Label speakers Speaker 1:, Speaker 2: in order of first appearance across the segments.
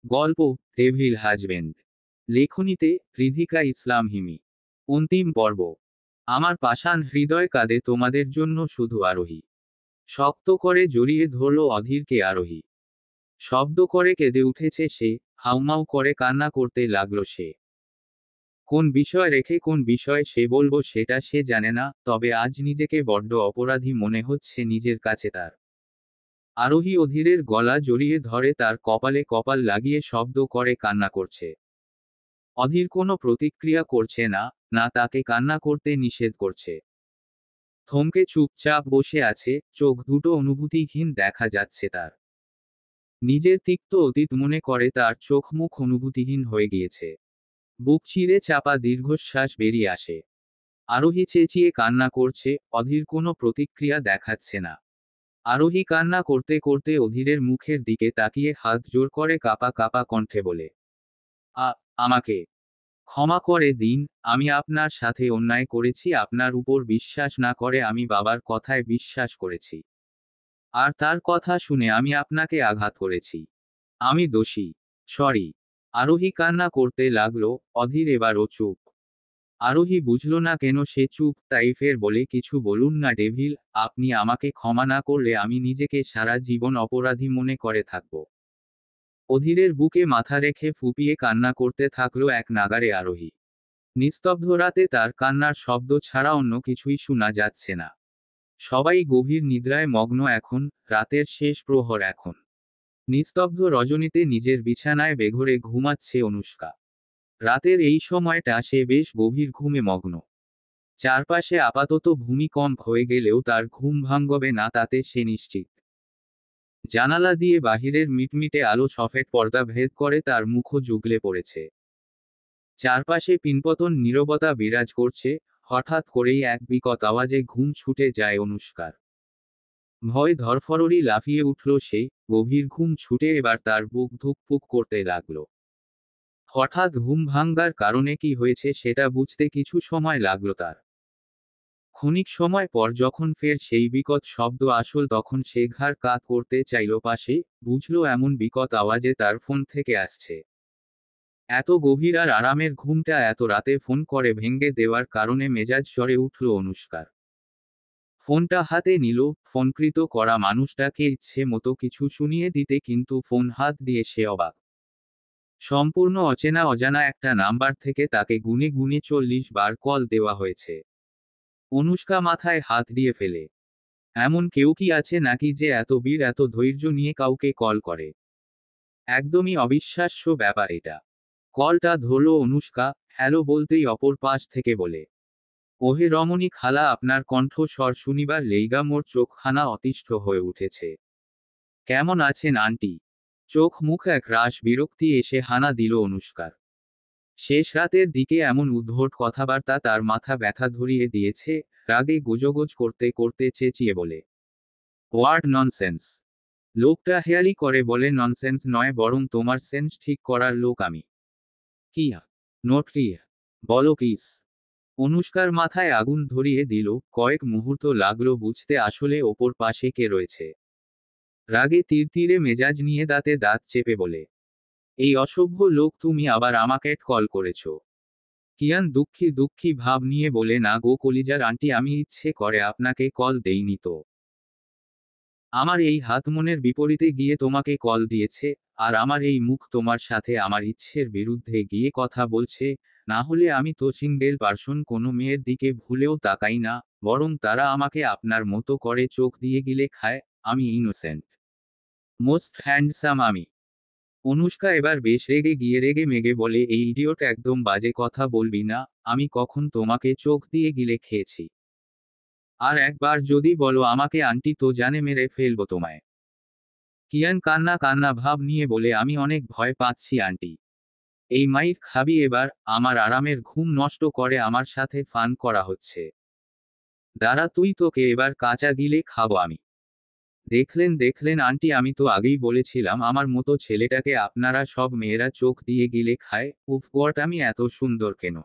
Speaker 1: গল্প devil husband. লেখনীতে Ridhika ইসলাম হিমি। অন্তিম পর্ব। আমার পাষাণ হৃদয় কাঁদে তোমাদের জন্য শুধু আরোহী। শক্ত করে জড়িয়ে ধরল অধীরকে আরোহী। শব্দ করে কেঁদে উঠেছে সে, হাউমাউ করে কান্না করতে লাগলো সে। কোন বিষয় রেখে কোন বিষয় সে বলবো সেটা সে জানে না, তবে আজ নিজেকে বড্ড অপরাধী মনে হচ্ছে নিজের কাছে তার। আরোহী অধীরের গলা জড়িয়ে ধরে, তার কপালে কপাল লাগিয়ে শব্দ করে কান্না করছে। অধীর কোনো প্রতিক্রিয়া করছে না, না তাকে কান্না করতে নিষেধ করছে। থমকে চুপচাপ বসে আছে, চোখ দুটো অনুভূতিহীন দেখা যাচ্ছে তার। নিজের তিক্ত অতীত মনে করে তার চোখ মুখ অনুভূতিহীন হয়ে গিয়েছে। বুক চিরে চাপা দীর্ঘশ্বাস বেরিয়ে আসে। আরোহী চেঁচিয়ে কান্না করছে, অধীর কোনো প্রতিক্রিয়া দেখাচ্ছে না। আরোহী কান্না করতে করতে অধীরের মুখের দিকে তাকিয়ে হাত জোর করে কাপা কাপা কণ্ঠে বলে, আ আমাকে ক্ষমা করে দিন, আমি আপনার সাথে অন্যায় করেছি, আপনার উপর বিশ্বাস না করে আমি বাবার কথায় বিশ্বাস করেছি। আর তার কথা শুনে আমি আপনাকে আঘাত করেছি। আমি দোষী। সরি। আরোহী কান্না করতে লাগলো, অধীর এবারও চুপ। আরোহী বুঝল না কেন সে চুপ, তাই ফের বলে, কিছু বলুন না ডেভিল, আপনি আমাকে ক্ষমা না করলে আমি নিজেকে সারা জীবন অপরাধী মনে করে থাকব। অধীরের বুকে মাথা রেখে ফুপিয়ে কান্না করতে থাকলো এক নাগাড়ে আরোহী। নিস্তব্ধ রাতে তার কান্নার শব্দ ছাড়া অন্য কিছুই শোনা যাচ্ছে না। সবাই গভীর নিদ্রায় মগ্ন এখন, রাতের শেষ প্রহর এখন। নিস্তব্ধ রজনীতে নিজের বিছানায় বেঘোরে ঘুমাচ্ছে অনুষ্কা। রাতের এই সময়টা সে বেশ গভীর ঘুমে মগ্ন। চারপাশে আপাতত ভূমিকম্প হয়ে গেলেও তার ঘুম ভাঙবে না তাতে সে নিশ্চিত। জানালা দিয়ে বাহিরের মিটমিটে আলো সফেদ পর্দা ভেদ করে তার মুখও জুগলে পড়েছে। চারপাশে পিনপতন নীরবতা বিরাজ করছে। হঠাৎ করেই এক বিকট আওয়াজে ঘুম ছুটে যায় অনুষ্কার। ভয় ধরফররি লাফিয়ে উঠল সে। গভীর ঘুম ছুটে এবার তার বুক ধুকপুক করতে লাগলো। হঠাৎ ঘুম ভাঙ্গার কারণে কি হয়েছে সেটা বুঝতে কিছু সময় লাগলো তার। ক্ষণিক সময় পর যখন ফের সেই বিকট শব্দ আসল, তখন সে ঘাড় কাত করতে চাইল পাশে, বুঝলো এমন বিকট আওয়াজে তার ফোন থেকে আসছে। এত গভীর আর আরামের ঘুমটা এত রাতে ফোন করে ভেঙে দেওয়ার কারণে মেজাজ জ্বরে উঠল অনুষ্কার। ফোনটা হাতে নিল, ফোনকৃত করা মানুষটাকে ইচ্ছে মতো কিছু শুনিয়ে দিতে, কিন্তু ফোন হাত দিয়ে সে অবাক। সম্পূর্ণ অচেনা অজানা একটা নাম্বার থেকে তাকে গুনে গুনে 40 বার কল দেওয়া হয়েছে। অনুষ্কা মাথায় হাত দিয়ে ফেলে। এমন কেউ কি আছে নাকি যে এত বীর এত ধৈর্য নিয়ে কাউকে কল করে? একদমই অবিশ্বাস্য ব্যাপার এটা। কলটা ধরল অনুষ্কা। হ্যালো বলতেই অপর পাশ থেকে বলে, ওহে রমণী খালা, আপনার কণ্ঠস্বর শুনিবার লেইগা মোর চোখখানা অতিষ্ঠ হয়ে উঠেছে। কেমন আছেন আন্টি? চোখ মুখ এক রাশ বিরক্তি এসে হানা দিল অনুষ্কার। শেষ রাতের দিকে এমন উদ্ভট কথাবার্তা তার মাথা ব্যথা ধরিয়ে দিয়েছে। রাগে গোজগোজ করতে করতে চেঁচিয়ে বলে, হোয়াট ননসেন্স! লোকটা হেয়ালি করে বলে, ননসেন্স নয়, বরং তোমার সেন্স ঠিক করার লোক আমি। কিয়া? নোট কিয়া? বলো কিস? অনুষ্কার মাথায় আগুন ধরিয়ে দিল। কয়েক মুহূর্ত লাগলো বুঝতে আসলে ওপর পাশে কে রয়েছে। রাগে তীরে মেজাজ নিয়ে দাঁতে দাঁত চেপে বলে, এই অসভ্য লোক, তুমি আবার আমাকে কল করেছো? কিয়ান দুঃখী দুঃখী ভাব নিয়ে বলে, না গো কলিজার আন্টি, আমি ইচ্ছে করে আপনাকে কল দেইনি তো। আমার এই হাত মনের বিপরীতে গিয়ে তোমাকে কল দিয়েছে, আর আমার এই মুখ তোমার সাথে আমার ইচ্ছের বিরুদ্ধে গিয়ে কথা বলছে। না হলে আমি তো সিঙ্গেল পার্সন, কোনো মেয়ের দিকে ভুলেও তাকাই না, বরং তারা আমাকে আপনার মতো করে চোখ দিয়ে গিলে খায়। আমি ইনোসেন্ট। মোস্ট হ্যান্ডসাম আমি। অনুষ্কা এবার বেশ রেগে মেগে বলে, এই ইডিয়ট, একদম বাজে কথা বলবি না। আমি কখন তোমাকে চোখ দিয়ে গিলে খেয়েছি? আর একবার যদি বলো আমাকে আন্টি, তো জানে মেরে ফেলবো তোমায়। কিয়ান কান্না কান্না ভাব নিয়ে বলে, আমি অনেক ভয় পাচ্ছি আন্টি। এই মাইর খাবি এবার? আমার আরামের ঘুম নষ্ট করে আমার সাথে ফান করা হচ্ছে। দাঁড়া তুই, তোকে এবার কাঁচা গিলে খাবো আমি। দেখলেন দেখলেন আন্টি, আমি তো আগেই বলেছিলাম আমার মতো ছেলেটাকে আপনারা সব মেয়েরা চোখ দিয়ে গিলে খায়। উফ গট, আমি এত সুন্দর কেন?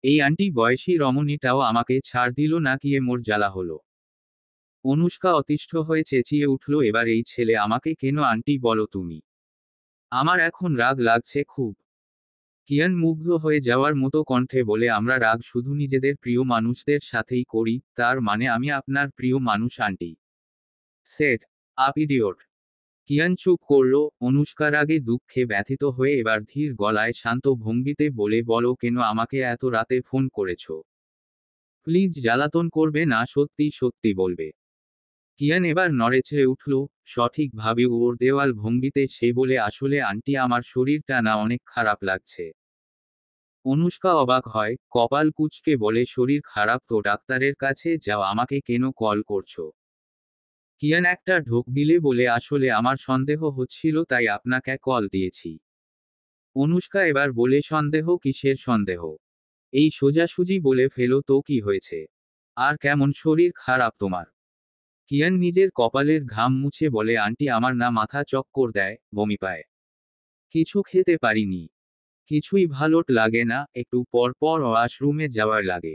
Speaker 1: এই আন্টি বয়সী রমণীটাও আমাকে ছাড় দিল না, কি এ মোর জ্বালা হলো? অনুষ্কা অতিষ্ঠ হয়ে চেঁচিয়ে উঠল, এবার এই ছেলে আমাকে কেন আন্টি বলো তুমি? আমার এখন রাগ লাগছে খুব। কিয়ান মুগ্ধ হয়ে যাওয়ার মতো কণ্ঠে বলে, আমরা রাগ শুধু নিজেদের প্রিয় মানুষদের সাথেই করি, তার মানে আমি আপনার প্রিয় মানুষ aunty. Shut up idiot. Kiaan চুপ করল। অনুষ্কা রাগে দুঃখে ব্যথিত হয়ে এবার ধীর গলায় শান্ত ভঙ্গিতে বলে, বলো কেন আমাকে এত রাতে ফোন করেছো? প্লিজ জ্বালাতন করবে না, সত্যি সত্যি বলবে। কিয়ান এবার নড়েচড়ে উঠল, সঠিকভাবে ওর দেওয়াল ভঙ্গিতে সে বলে, আসলে আন্টি আমার শরীরটা না অনেক খারাপ লাগছে। অনুষ্কা অবাক হয়, কপাল কুঁচকে বলে, শরীর খারাপ তো ডাক্তারের কাছে যাও, আমাকে কেন কল করছো? কিয়ান একটা ঢোক গিলে বলে, আসলে আমার সন্দেহ হচ্ছিল তাই আপনাকে কল দিয়েছি। অনুষ্কা এবার বলে, সন্দেহ কিসের সন্দেহ? এই সোজাসুজি বলে ফেলো তো কি হয়েছে? আর কেমন শরীর খারাপ তোমার? কিয়ান নিজের কপালের ঘাম মুছে বলে, আন্টি আমার না মাথা চক্কর দেয়, বমি পায়। কিছু খেতে পারিনি। কিছুই ভালো লাগে না, একটু পর পর ওয়াশরুমে যাওয়ার লাগে।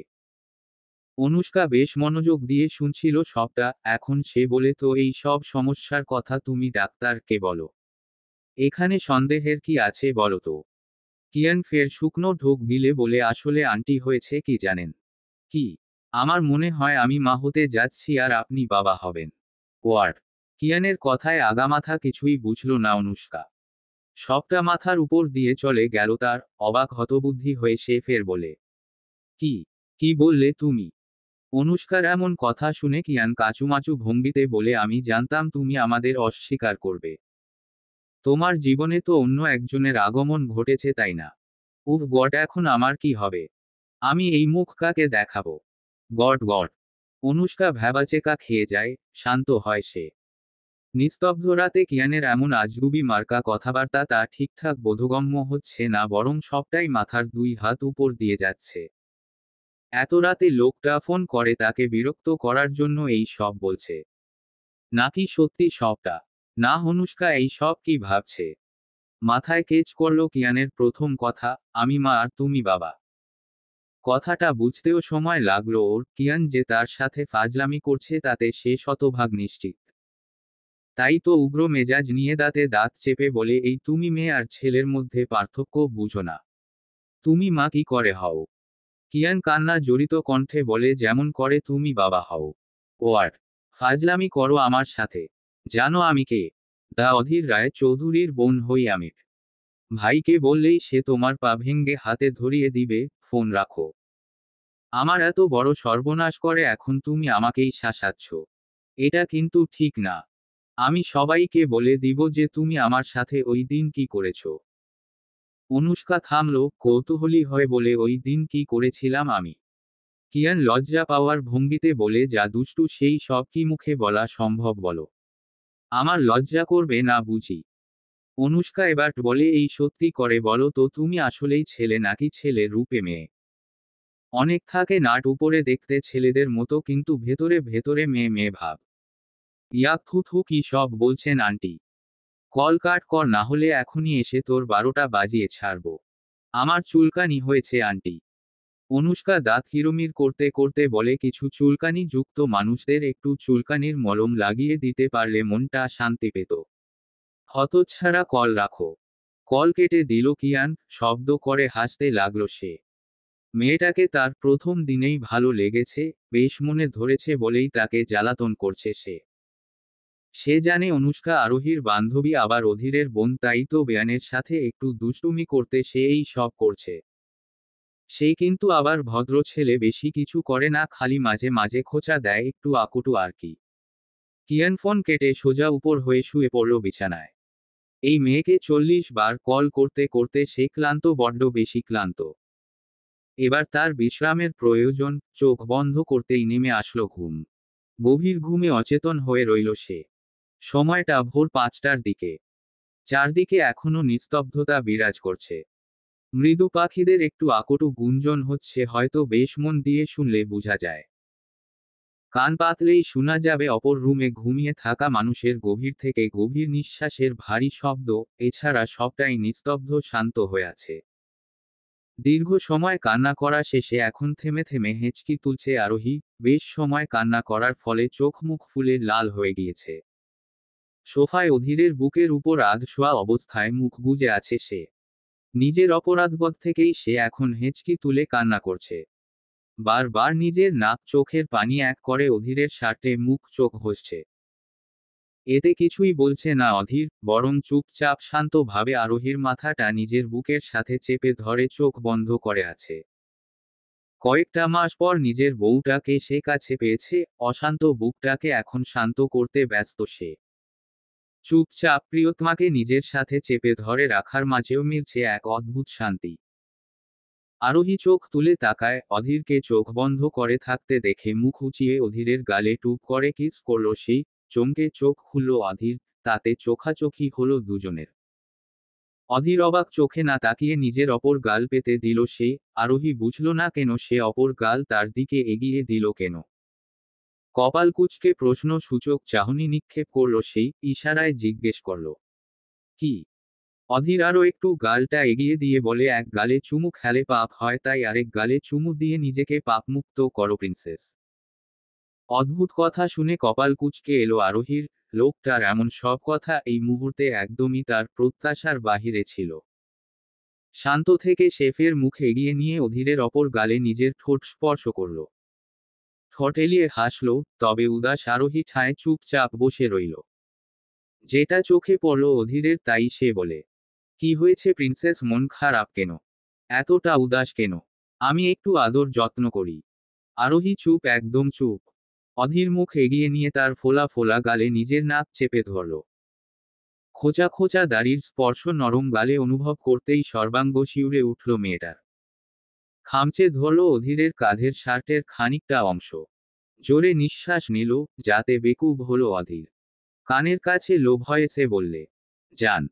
Speaker 1: অনুষ্কা বেশ মনোযোগ দিয়ে শুনছিল সবটা, এখন সে বলে, তো এই সব সমস্যার কথা তুমি ডাক্তারকে বলো। এখানে সন্দেহের কি আছে বলো তো? কিয়ান ফের শুকনো ঢোক গিলে বলে, আসলে আন্টি হয়েছে কি জানেন? কি? আমার মনে হয় আমি মা হতে যাচ্ছি আর আপনি বাবা হবেন। ওয়ার্ড। কিয়ানের কথায় আগামাথা কিছুই বুঝল না অনুষ্কা। সবটা মাথার উপর দিয়ে চলে গেল তার। অবাক হতবুদ্ধি হয়ে সে ফের বলে, কি? কি বললে তুমি? অনুষ্কার এমন কথা শুনে কিয়ান কাচুমাচু ভঙ্গিতে বলে, আমি জানতাম তুমি আমাদের অস্বীকার করবে। তোমার জীবনে তো অন্য একজনের আগমন ঘটেছে তাই না? উফ গড, এখন আমার কি হবে? আমি এই মুখ কাকে দেখাবো? God god. অনুষ্কা ভ্যাবাচেকা খেয়ে যায়। শান্ত হয় সে। নিস্তব্ধ রাতে কিয়ানের এমন আজগুবি মার্কা কথাবার্তা তা ঠিকঠাক বোধগম্য হচ্ছে না, বরং সবটাই মাথার দুই হাত উপর দিয়ে যাচ্ছে। এত রাতে লোকটা ফোন করে তাকে বিরক্ত করার জন্য এই সব বলছে, নাকি সত্যি সবটা? না, অনুষ্কা এই সব কি ভাবছে? মাথায় কেচ করল কিয়ানের প্রথম কথা, আমি মা আর তুমি বাবা। কথাটা বুঝতেও সময় লাগলো ওর। কিয়ান যে তার সাথে ফাজলামি করছে তাতে সে শতভাগ নিশ্চিত। তাই তো উগ্র মেজাজ নিয়ে দাঁতে দাঁত চেপে বলে, এই তুমি মেয়ে আর ছেলের মধ্যে পার্থক্য বুঝো না? তুমি মা কি করে হও? কিয়ান কান্না জড়িত কণ্ঠে বলে, যেমন করে তুমি বাবা হও। ওয়ার্ড। ফাজলামি করো আমার সাথে? জানো আমি কে? দা অধীর রায় চৌধুরীর বোন হই আমি। ভাইকে বললেই সে তোমার পা ভেঙ্গে হাতে ধরিয়ে দিবে। ফোন রাখো। আমার এত বড় সর্বনাশ করে এখন তুমি আমাকেই শাসাচ্ছ। এটা কিন্তু ঠিক না। আমি সবাইকে বলে দিব যে তুমি আমার সাথে ওই দিন কি করেছো। অনুষ্কা থামলো, কৌতূহলী হয়ে বলে, ওই দিন কি করেছিলাম আমি? কিয়ান লজ্জা পাওয়ার ভঙ্গিতে বলে, যা দুষ্টু সেই সব কি মুখে বলা সম্ভব বলো? আমার লজ্জা করবে না বুঝি? অনুষ্কা এবার বলে, এই সত্যি করে বলো তো, তুমি আসলেই ছেলে নাকি ছেলে রূপে মেয়ে? অনেক থাকে নাট উপরে দেখতে ছেলেদের মতো কিন্তু ভেতরে ভেতরে মেয়ে মেয়ে ভাব। ইয়াক থু থু, কি সব বলছেন আন্টি? কল কাট কর, না হলে এখনই এসে তোর 12টা বাজিয়ে ছাড়বো। আমার চুলকানি হয়েছে আন্টি। অনুষ্কা দাঁত কিরমির করতে করতে বলে, কিছু চুলকানি যুক্ত মানুষদের একটু চুলকানির মলম লাগিয়ে দিতে পারলে মনটা শান্তি পেত। হতচ্ছাড়া, কল রাখো। কল কেটে দিল কিয়ান। শব্দ করে হাসতে লাগলো সে। মেয়েটাকে তার প্রথম দিনেই ভালো লেগেছে, বেশ মনে ধরেছে বলেই তাকে জ্বালাতন করছে সে। সে জানে অনুষ্কা আরোহীর বান্ধবী আবার অধীরের বোন, তাই তো বেয়ানের সাথে একটু দুষ্টুমি করতে সে এই সব করছে। সে কিন্তু আবার ভদ্র ছেলে, বেশি কিছু করে না, খালি মাঝে মাঝে খোঁচা দেয় একটু আকুটু আর কি। কিয়ান ফোন কেটে সোজা উপর হয়ে শুয়ে পড়ল বিছানায়। এই মেয়েকে 40 বার কল করতে করতে সে ক্লান্ত, বড্ড বেশি ক্লান্ত। এবার তার বিশ্রামের প্রয়োজন। চোখ বন্ধ করতেই নেমে আসলো ঘুম। গভীর ঘুমে অচেতন হয়ে রইল সে। সময়টা ভোর 5টার দিকে। চারদিকে এখনো নিস্তব্ধতা বিরাজ করছে। মৃদু পাখিদের একটু আকটু গুঞ্জন হচ্ছে, হয়তো বেশ মন দিয়ে শুনলে বোঝা যায়। কান পাতলেই শোনা যাবে অপর রুমে ঘুমিয়ে থাকা মানুষের গভীর থেকে গভীর নিঃশ্বাসের ভারী শব্দ। এছাড়া সবটাই নিস্তব্ধ, শান্ত হয়ে আছে। দীর্ঘ সময় কান্না করা শেষে এখন থেমে থেমে হেঁচকি তুলছে আরোহী। বেশ সময় কান্না করার ফলে চোখ মুখ ফুলে লাল হয়ে গিয়েছে। সোফায় অধীরের বুকের উপর আধ শোয়া অবস্থায় মুখ বুজে আছে সে। নিজের অপরাধবোধ থেকেই সে এখন হেঁচকি তুলে কান্না করছে। বারবার নিজের নাক চোখের পানি এক করে অধীরের শার্টে মুখ চোখ ঘষছে। এতে কিছুই বলছে না অধীর, বরং চুপচাপ শান্তভাবে আরোহীর মাথাটা নিজের বুকের সাথে চেপে ধরে চোখ বন্ধ করে আছে। কয়েকটা মাস পর নিজের বউটাকে সে কাছে পেয়েছে, অশান্ত বুকটাকে এখন শান্ত করতে ব্যস্ত সে। চুপচাপ প্রিয়তমাকে নিজের সাথে চেপে ধরে রাখার মাঝেও মিলছে এক অদ্ভুত শান্তি। আরোহী চোখ তুলে তাকায়, অধীরকে চোখ বন্ধ করে থাকতে দেখে মুখ উঁচিয়ে অধীরের গালে টুপ করে কিস করল সেই। চমকে চোখ খুলল অধীর, তাতে চোখাচোখি হলো দুজনের। অধীর অবাক চোখে না তাকিয়ে নিজের অপর গাল পেতে দিল সে। আরোহী বুঝল না কেন সে অপর গাল তার দিকে এগিয়ে দিল কেন। কপাল কুঁচকে প্রশ্ন সূচক চাহনি নিক্ষেপ করল সেই, ইশারায় জিজ্ঞেস করল, কি? অধীর আরও একটু গালটা এগিয়ে দিয়ে বলে, এক গালে চুমু খেলে পাপ হয়, তাই আরেক গালে চুমু দিয়ে নিজেকে পাপমুক্ত করো প্রিন্সেস। অদ্ভুত কথা শুনে কপাল কুঁচকে এলো আরোহীর। লোকটার এমন সব কথা এই মুহূর্তে একদমই তার প্রত্যাশার বাহিরে ছিল। শান্ত থেকে সে ফের মুখ এগিয়ে নিয়ে অধীরের অপর গালে নিজের ঠোঁট স্পর্শ করল। ঠোঁট এলিয়ে হাসল, তবে উদাস আরোহী ঠায় চুপচাপ বসে রইল। যেটা চোখে পড়ল অধীরের তাই সে বলে, কি হয়েছে প্রিন্সেস, মন খারাপ কেন? এতটা উদাস কেন? আমি একটু আদর যত্ন করি। আরোহী চুপ, একদম চুপ। অধীর মুখ এগিয়ে নিয়ে তার ফোলা ফোলা গালে নিজের নাক চেপে ধরল। খোঁচা খোঁচা দাড়ির স্পর্শ নরম গালে অনুভব করতেই সর্বাঙ্গ শিউরে উঠল মেয়েটার। খামচে ধরল অধীরের কাঁধের শার্টের খানিকটা অংশ। জোরে নিঃশ্বাস নিল, যাতে বেকুব হলো অধীর। কানের কাছে লো ভয়েসে বললে, যান।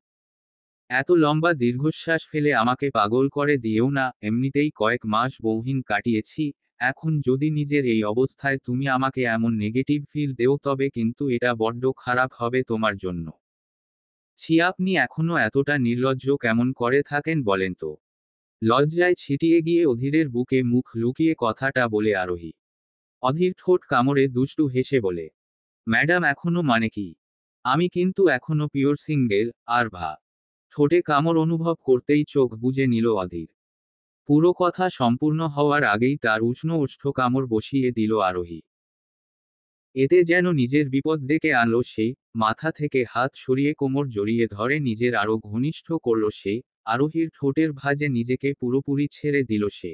Speaker 1: এত লম্বা দীর্ঘশ্বাস ফেলে আমাকে পাগল করে দিয়েও না, এমনিতেই কয়েক মাস বউহীন কাটিয়েছি। এখন যদি নিজের এই অবস্থায় তুমি আমাকে এমন নেগেটিভ ফিল দেও তবে কিন্তু এটা বড্ড খারাপ হবে তোমার জন্য। ছি, আপনি এখনো এতটা নির্লজ্জ কেমন করে থাকেন বলেন তো? লজ্জায় ছিটিয়ে গিয়ে অধীরের বুকে মুখ লুকিয়ে কথাটা বলে আরোহী। অধীর ঠোঁট কামড়ে দুষ্টু হেসে বলে, ম্যাডাম এখনো মানে কি? আমি কিন্তু এখনো পিওর সিঙ্গেল। আর ঠোঁটে কামড় অনুভব করতেই চোখ বুজে নিল অধীর। পুরো কথা সম্পূর্ণ হওয়ার আগেই তার উষ্ণ ওষ্ঠ কামড় বসিয়ে দিল আরোহী। এতে যেন নিজের বিপদ ডেকে আনলো সে। মাথা থেকে হাত সরিয়ে কোমর জড়িয়ে ধরে নিজের আরো ঘনিষ্ঠ করল সে। আরোহীর ঠোঁটের ভাঁজে নিজেকে পুরোপুরি ছেড়ে দিল সে।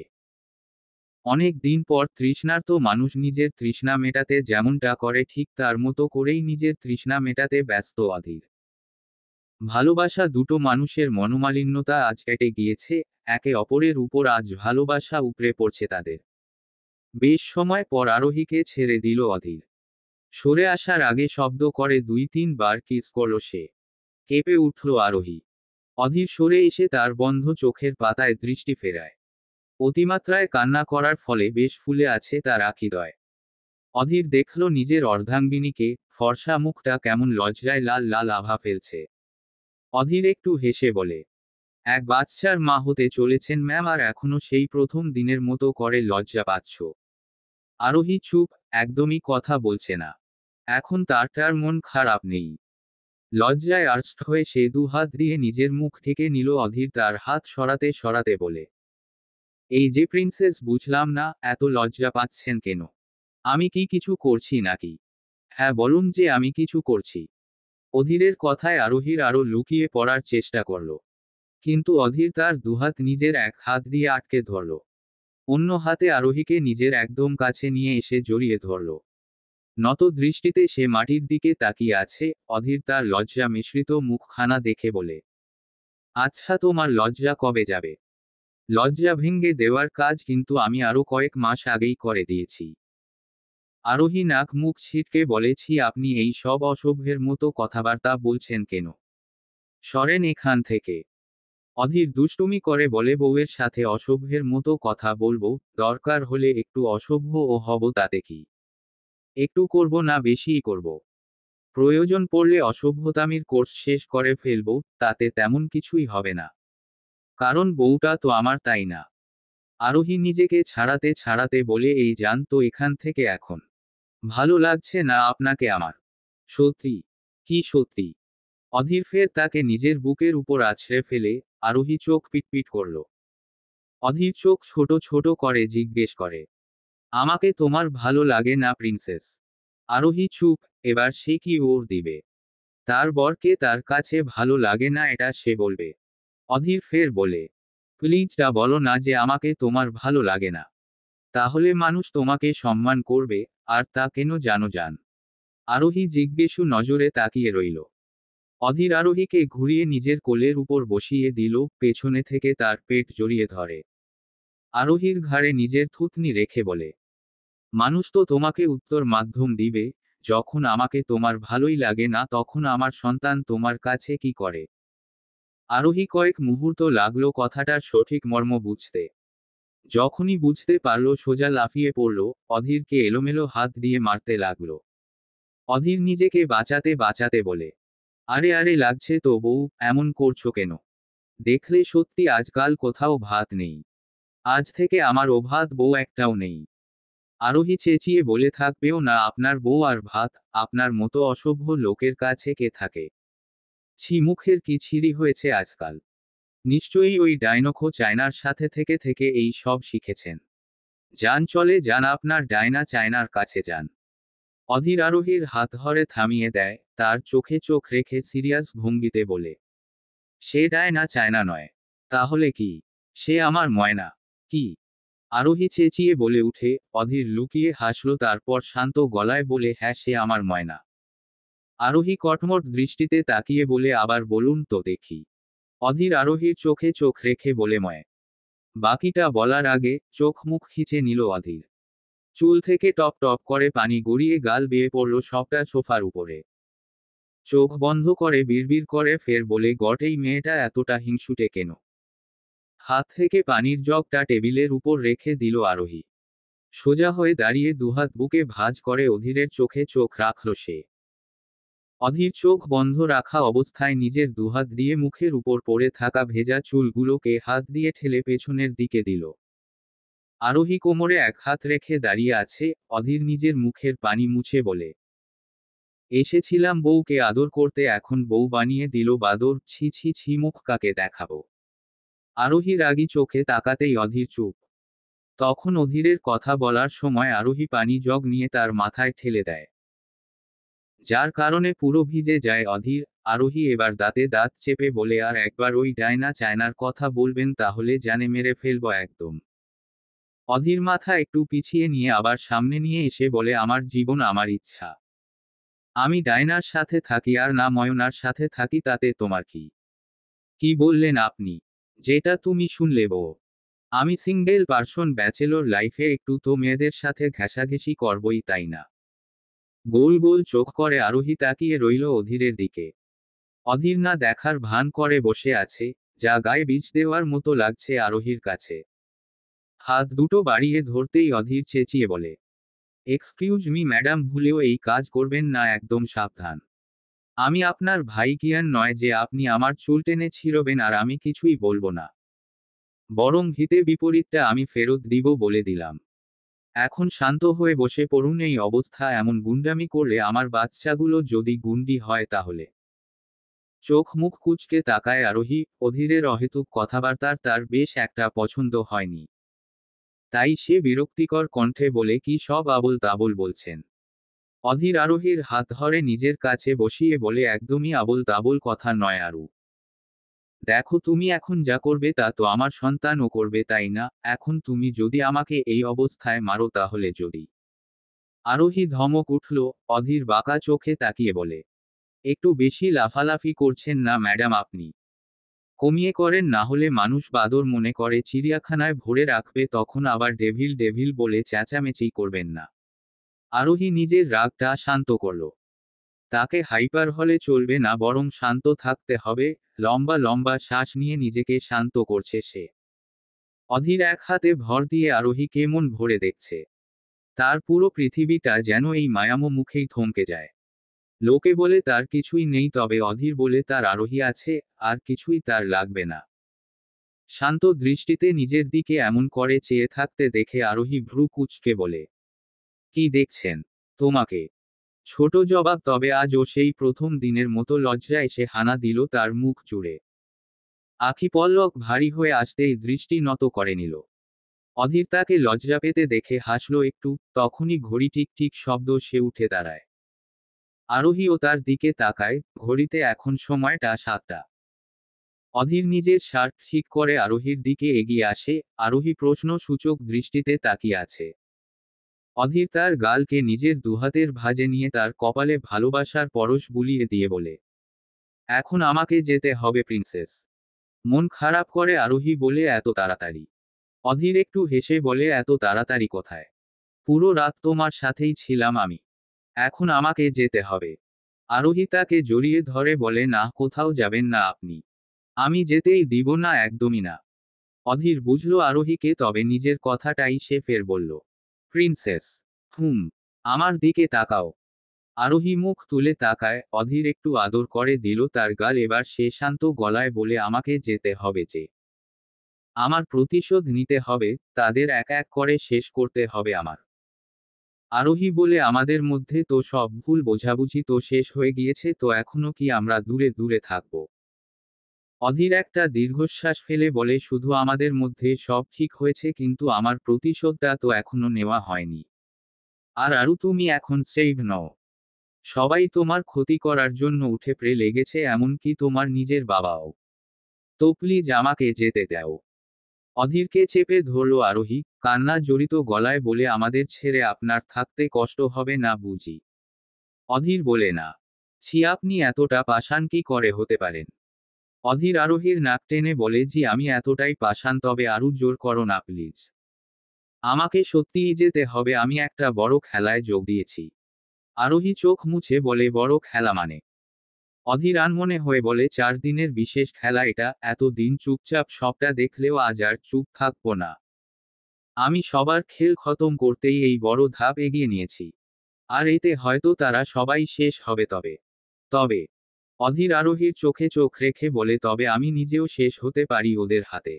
Speaker 1: অনেক দিন পর তৃষ্ণার্ত মানুষ নিজের তৃষ্ণা মেটাতে যেমনটা করে ঠিক তার মতো করেই নিজের তৃষ্ণা মেটাতে ব্যস্ত অধীর। ভালোবাসা দুটো মানুষের মনোমালিন্যতা আজ কেটে গিয়েছে। একে অপরের উপর আজ ভালোবাসা উপড়ে পড়ছে তাদের। বেশ সময় পর আরোহীকে ছেড়ে দিল অধীর। সরে আসার আগে শব্দ করে ২-৩ বার কিস করল সে। কেঁপে উঠল আরোহী। অধীর সরে এসে তার বন্ধ চোখের পাতায় দৃষ্টি ফেরায়। অতিমাত্রায় কান্না করার ফলে বেশ ফুলে আছে তার আখিদ্বয়। অধীর দেখল নিজের অর্ধাঙ্গিনীকে, ফর্সা মুখটা কেমন লজ্জায় লাল লাল আভা ফেলছে। অধীর একটু হেসে বলে, এক বাচ্চার মা হতে চলেছেন ম্যাম, আর এখনো সেই প্রথম দিনের মতো করে লজ্জা পাচ্ছ? আরোহী চুপ, একদমই কথা বলছে না। এখন তার মন খারাপ নেই। লজ্জায় আর্স্ট হয়ে সে দুহাত দিয়ে নিজের মুখ ঢেকে নিল। অধীর তার হাত সরাতে সরাতে বলে, এই যে প্রিন্সেস, বুঝলাম না এত লজ্জা পাচ্ছেন কেন? আমি কি কিছু করছি নাকি? হ্যাঁ বলুন যে আমি কিছু করছি। অধীরের কথায় আরোহীর আরো লুকিয়ে পড়ার চেষ্টা করল। কিন্তু অধীর তার দুহাত নিজের এক হাত দিয়ে আটকে ধরল। অন্য হাতে আরোহীকে নিজের একদম কাছে নিয়ে এসে জড়িয়ে ধরল। নত দৃষ্টিতে সে মাটির দিকে তাকিয়ে আছে। অধীর তার লজ্জা মিশ্রিত মুখখানা দেখে বলে, আচ্ছা তোমার লজ্জা কবে যাবে? লজ্জা ভেঙে দেওয়ার কাজ কিন্তু আমি আরো কয়েক মাস আগেই করে দিয়েছি। আরোহী নাক মুখ ছিটকে বলেছি, আপনি এই সব অসভ্যের মতো কথাবার্তা বলছেন কেন? সরেন এখান থেকে। অধীর দুষ্টুমি করে বলে, বউয়ের সাথে অসভ্যের মতো কথা বলবো? দরকার হলে একটু অসভ্য ও হব, তাতে কি? একটু করব না, বেশিই করব। প্রয়োজন পড়লে অসভ্যতামির কোর্স শেষ করে ফেলবো, তাতে তেমন কিছুই হবে না। কারণ বউটা তো আমার, তাই না? আরোহী নিজেকে ছাড়াতে ছাড়াতে বলে, এই যান তো এখান থেকে এখন। ভালো লাগছে না আপনাকে আমার? সত্যি? কি সত্যি? অধীর ফের তাকে নিজের বুকের উপর আছড়ে ফেলে আরোহী চোখ পিটপিট করল। অধীর চোখ ছোট ছোট করে জিজ্ঞেস করে, আমাকে তোমার ভালো লাগে না প্রিন্সেস? আরোহী চুপ। এবার সে কি ওর দিবে? তার বরকে তার কাছে ভালো লাগে না এটা সে বলবে? অধীর ফের বলে, প্লিজটা বলো না যে আমাকে তোমার ভালো লাগে না। তাহলে মানুষ তোমাকে সম্মান করবে। আর তা কেন জানো জান? আরোহী জিজ্ঞেসু নজরে তাকিয়ে রইল। অধীর আরোহীকে ঘুরিয়ে নিজের কোলের উপর বসিয়ে দিল, পেছনে থেকে তার পেট জড়িয়ে ধরে। আরোহীর ঘাড়ে নিজের থুতনি রেখে বলে, মানুষ তো তোমাকে উত্তর মাধ্যম দিবে। যখন আমাকে তোমার ভালোই লাগে না তখন আমার সন্তান তোমার কাছে কি করে? আরোহী কয়েক মুহূর্ত লাগলো কথাটার সঠিক মর্ম বুঝতে। যখনই বুঝতে পারল সোজা লাফিয়ে পড়ল, অধীরকে এলোমেলো হাত দিয়ে মারতে লাগলো। অধীর নিজেকে বাঁচাতে বাঁচাতে বলে, আরে আরে লাগছে তো বউ, এমন করছো কেন? দেখলে সত্যি আজকাল কোথাও ভাত নেই। আজ থেকে আমার অভাত বউ একটাও নেই। আরোহী চেঁচিয়ে বলে, থাকবেও না আপনার বউ আর ভাত? আপনার মতো অসভ্য লোকের কাছে কে থাকে? ছি, মুখের কি ছিরি হয়েছে আজকাল। নিশ্চয়ই ওই ডাইনোখো চায়নার সাথে থেকে থেকে এই সব শিখেছেন। যান চলে যান, আপনার ডায়না চায়নার কাছে যান। অধীর আরোহীর হাত ধরে থামিয়ে দেয়, তার চোখে চোখ রেখে সিরিয়াস ভঙ্গিতে বলে, সে ডায়না চায়না নয়। তাহলে কি? সে আমার ময়না। কি? আরোহী চেঁচিয়ে বলে উঠে। অধীর লুকিয়ে হাসল, তারপর শান্ত গলায় বলে, হ্যাঁ সে আমার ময়না। আরোহী কটমট দৃষ্টিতে তাকিয়ে বলে, আবার বলুন তো দেখি। অধীর আরোহীর চোখে চোখ রেখে বলে, ময়। বাকিটা বলার আগে চোখ মুখ খিচে নিল অধীর। চুল থেকে টপ টপ করে পানি গড়িয়ে গাল বেয়ে পড়ল সবটা সোফার উপরে। চোখ বন্ধ করে বিড়বিড় করে ফের বলে, গট, এই মেয়েটা এতটা হিংসুটে কেন? হাত থেকে পানির জগটা টেবিলের উপর রেখে দিল আরোহী। সোজা হয়ে দাঁড়িয়ে দুহাত বুকে ভাঁজ করে অধীরের চোখে চোখ রাখল সে। অধীর চোখ বন্ধ রাখা অবস্থায় নিজের দুহাত দিয়ে মুখের উপর পড়ে থাকা ভেজা চুলগুলোকে হাত দিয়ে ঠেলে পেছনের দিকে দিল। আরোহী কোমরে এক হাত রেখে দাঁড়িয়ে আছে। অধীর নিজের মুখের পানি মুছে বলে, এসেছিলাম বউকে আদর করতে, এখন বউ বানিয়ে দিল বাদর, ছি ছি ছি, মুখ কাকে দেখাবো? আরোহী রাগী চোখে তাকাতেই অধীর চুপ। তখন অধীরের কথা বলার সময় আরোহী পানি জগ নিয়ে তার মাথায় ঠেলে দেয়, যার কারণে পুরো ভিজে যায় অধীর। আরোহী এবার দাঁতে দাঁত চেপে বলে, আর একবার ওই ডায়না চায়নার কথা বলবেন তাহলে জানে মেরে ফেলবো একদম। অধীর মাথা একটু পিছিয়ে নিয়ে আবার সামনে নিয়ে এসে বলে, আমার জীবন আমার ইচ্ছা। আমি ডায়নার সাথে থাকি আর না ময়নার সাথে থাকি তাতে তোমার কি? কি বললেন আপনি? যেটা তুমি শুনলে বউ। আমি সিঙ্গেল পার্সন, ব্যাচেলর লাইফে একটু তো মেয়েদের সাথে ঘেঁষাঘেঁষি করবই, তাই না? গোল গোল চোখ করে আরোহী তাকিয়ে রইল অধীরের দিকে। অধীর না দেখার ভান করে বসে আছে, যা গায়ে বীজ দেওয়ার মতো লাগছে আরোহীর কাছে। হাত দুটো বাড়িয়ে ধরতেই অধীর চেঁচিয়ে বলে, এক্সকিউজ মি ম্যাডাম, ভুলেও এই কাজ করবেন না, একদম সাবধান। আমি আপনার ভাই কিয়ান নয় যে আপনি আমার চুল টেনে ছিঁড়বেন আর আমি কিছুই বলবো না। বরং হিতে বিপরীতটা আমি ফেরত দিব বলে দিলাম। এখন শান্ত হয়ে বসে পড়ুন, এই অবস্থা এমন গুন্ডামি করলে আমার বাচ্চাগুলো যদি গুন্ডি হয় তাহলে। চোখ মুখ কুঁচকে তাকায় আরোহী। অধীরের অহেতুক কথাবার্তার তার বেশ একটা পছন্দ হয়নি। তাই সে বিরক্তিকর কণ্ঠে বলে, কি সব আবোল তাবোল বলছেন? অধীর আরোহীর হাত ধরে নিজের কাছে বসিয়ে বলে, একদমই আবোল তাবোল কথা নয় আরু। দেখো, তুমি এখন যা করবে তা তো আমার সন্তানও করবে, তাই না? এখন তুমি যদি আমাকে এই অবস্থায় মারো তাহলে যদি। আরোহী ধমক উঠল। অধীর বাঁকা চোখে তাকিয়ে বলে, একটু বেশি লাফালাফি করছেন না ম্যাডাম আপনি? কমিয়ে করেন, না হলে মানুষ বাদর মনে করে চিড়িয়াখানায় ভরে রাখবে, তখন আবার ডেভিল ডেভিল বলে চেঁচামেচি করবেন না। আরোহী নিজের রাগটা শান্ত করল। তাকে হাইপার হলে চলবে না, বরং শান্ত থাকতে হবে। লম্বা লম্বা শ্বাস নিয়ে নিজেকে শান্ত করছে সে। অধীর এক হাতে ভর দিয়ে আরোহীকে মন ভরে দেখছে। তার পুরো পৃথিবীটা যেন এই মায়ামো মুখেই থমকে যায়। লোকে বলে তার কিছুই নেই, তবে অধীর বলে তার আরোহী আছে। আর কিছুই তার লাগবে না। শান্ত দৃষ্টিতে নিজের দিকে এমন করে চেয়ে থাকতে দেখে আরোহী ভ্রু কুঁচকে বলে, কি দেখছেন? তোমাকে। ছোট জবাব, তবে আজও সেই প্রথম দিনের মতো লজ্জা এসে হানা দিল তার মুখ জুড়ে। আখি পল্লক ভারী হয়ে আসতেই দৃষ্টি নত করে নিল। অধীর তাকে লজ্জা পেতে দেখে হাসল একটু, তখনই ঘড়ি ঠিক ঠিক শব্দ সে উঠে দাঁড়ায়। আরোহীও তার দিকে তাকায়, ঘড়িতে এখন সময়টা 7টা। অধীর নিজের শার্ট ঠিক করে আরোহীর দিকে এগিয়ে আসে, আরোহী প্রশ্ন সূচক দৃষ্টিতে তাকিয়ে আছে। অধীর তার গালকে নিজের দুহাতের ভাঁজে নিয়ে তার কপালে ভালোবাসার পরশ বুলিয়ে দিয়ে বলে, এখন আমাকে যেতে হবে প্রিন্সেস। মন খারাপ করে আরোহী বলে, এত তাড়াতাড়ি? অধীর একটু হেসে বলে, এত তাড়াতাড়ি কোথায়? পুরো রাত তোমার সাথেই ছিলাম আমি। এখন আমাকে যেতে হবে। আরোহী তাকে জড়িয়ে ধরে বলে, না, কোথাও যাবেন না আপনি। আমি যেতেই দিব না, একদমই না। অধীর বুঝল আরোহীকে, তবে নিজের কথাটাই সে ফের বলল, প্রিন্সেস। হুম। আমার দিকে তাকাও। আরোহী মুখ তুলে তাকায়, অধীর একটু আদর করে দিল তার গাল, এবার সে শান্ত গলায় বলে, আমাকে যেতে হবে যে। আমার প্রতিশোধ নিতে হবে, তাদের এক এক করে শেষ করতে হবে আমার। আরোহী বলে, আমাদের মধ্যে তো সব ভুল বোঝাবুঝি তো শেষ হয়ে গিয়েছে, তো এখনো কি আমরা দূরে দূরে থাকবো? অধীর একটা দীর্ঘশ্বাস ফেলে বলে, শুধু আমাদের মধ্যে সব ঠিক হয়েছে, কিন্তু আমার প্রতিশোধটা তো এখনো নেওয়া হয়নি। আর আরু, তুমি এখন সেভ নও। সবাই তোমার ক্ষতি করার জন্য উঠে পড়ে লেগেছে, এমনকি তোমার নিজের বাবাও। তো প্লিজ আমাকে যেতে দাও। অধীরকে চেপে ধরল আরোহী, কান্না জড়িত গলায় বলে, আমাদের ছেড়ে আপনার থাকতে কষ্ট হবে না বুঝি? অধীর বলে, না। ছি, আপনি এতটা পাষাণ কি করে হতে পারেন? অধীর আরোহীর নাক টেনে বলে, জি আমি এতটাই পাষাণ, তবে আরও জোর করো না প্লিজ। আমাকে সত্যিই যেতে হবে, আমি একটা বড় খেলায় যোগ দিয়েছি। আরোহী চোখ মুছে বলে, বড় খেলা মানে? অধীর আনমনে হয়ে বলে, 4 দিনের বিশেষ খেলা এটা, এত দিন চুপচাপ সবটা দেখলেও আজ আর চুপ থাকবো না। আমি সবার খেল খতম করতেই এই বড় ধাপ এগিয়ে নিয়েছি। আর এতে হয়তো তারা সবাই শেষ হবে, তবে তবে অধীর আরোহীর চোখে চোখ রেখে বলে, তবে আমি নিজেও শেষ হতে পারি ওদের হাতে।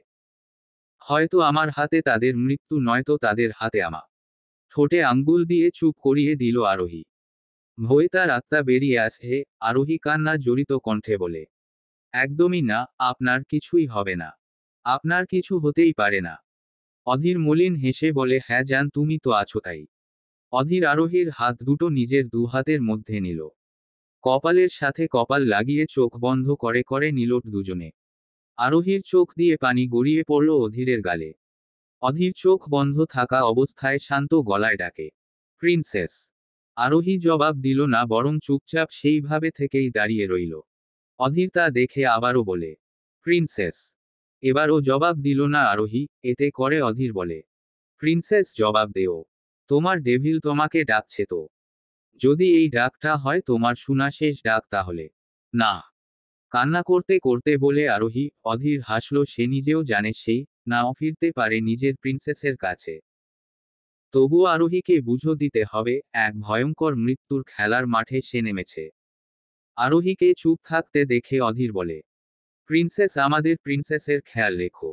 Speaker 1: হয়তো আমার হাতে তাদের মৃত্যু, নয়তো তাদের হাতে আমা। ঠোঁটে আঙ্গুল দিয়ে চুপ করিয়ে দিল আরোহী। ভয়ে তার আত্মা বেরিয়ে আসছে। আরোহী কান্না জড়িত কণ্ঠে বলে, একদমই না, আপনার কিছুই হবে না। আপনার কিছু হতেই পারে না। অধীর মলিন হেসে বলে, হ্যাঁ জান, তুমি তো আছো তাই। অধীর আরোহীর হাত দুটো নিজের দুহাতের মধ্যে নিল। কপালের সাথে কপাল লাগিয়ে চোখ বন্ধ করে করে নিল দুজনে। আরোহীর চোখ দিয়ে পানি গড়িয়ে পড়ল অধীরের গালে। অধীর চোখ বন্ধ থাকা অবস্থায় শান্ত গলায় ডাকে, প্রিন্সেস। আরোহী জবাব দিল না, বরং চুপচাপ সেইভাবে থেকেই দাঁড়িয়ে রইল। অধীর তা দেখে আবারও বলে, প্রিন্সেস। এবারও জবাব দিল না আরোহী। এতে করে অধীর বলে, প্রিন্সেস জবাব দেও। তোমার ডেভিল তোমাকে ডাকছে তো। যদি এই ডাকটা হয় তোমার শোনা শেষ ডাক, তাহলে না। কান্না করতে করতে বলে আরোহী। অধীর হাসল, সে নিজেও জানে সেই নাও ফিরতে পারে নিজের প্রিন্সেসের কাছে। তবুও আরোহীকে বুঝো দিতে হবে, এক ভয়ঙ্কর মৃত্যুর খেলার মাঠে সে নেমেছে। আরোহীকে চুপ থাকতে দেখে অধীর বলে, প্রিন্সেস, আমাদের প্রিন্সেসের খেয়াল রেখো।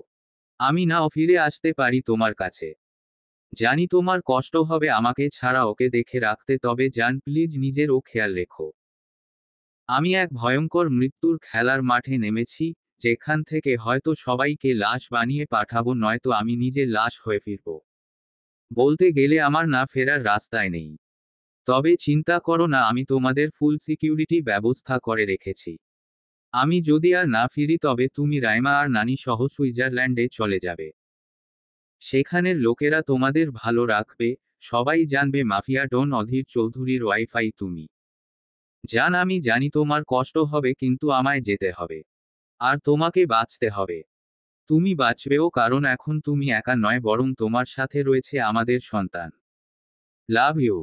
Speaker 1: আমি নাও ফিরে আসতে পারি তোমার কাছে। জানি তোমার কষ্ট হবে আমাকে ছাড়া ওকে দেখে রাখতে, তবে জান প্লিজ নিজেরও খেয়াল রেখো। আমি এক ভয়ঙ্কর মৃত্যুর খেলার মাঠে নেমেছি, যেখান থেকে হয়তো সবাইকে লাশ বানিয়ে পাঠাবো, নয়তো আমি নিজে লাশ হয়ে ফিরব। বলতে গেলে আমার না ফেরার রাস্তায় নেই। তবে চিন্তা করো না, আমি তোমাদের ফুল সিকিউরিটি ব্যবস্থা করে রেখেছি। আমি যদি আর না ফিরি, তবে তুমি রাইমা আর নানি সহ সুইজারল্যান্ডে চলে যাবে। সেখানের লোকেরা তোমাদের ভালো রাখবে। সবাই জানবে মাফিয়া ডন অধীর চৌধুরীর ওয়াইফাই তুমি। জান, আমি জানি তোমার কষ্ট হবে, কিন্তু আমায় যেতে হবে। আর তোমাকে বাঁচতে হবে। তুমি বাঁচবেও, কারণ এখন তুমি একা নয়, বরং তোমার সাথে রয়েছে আমাদের সন্তান। Love you.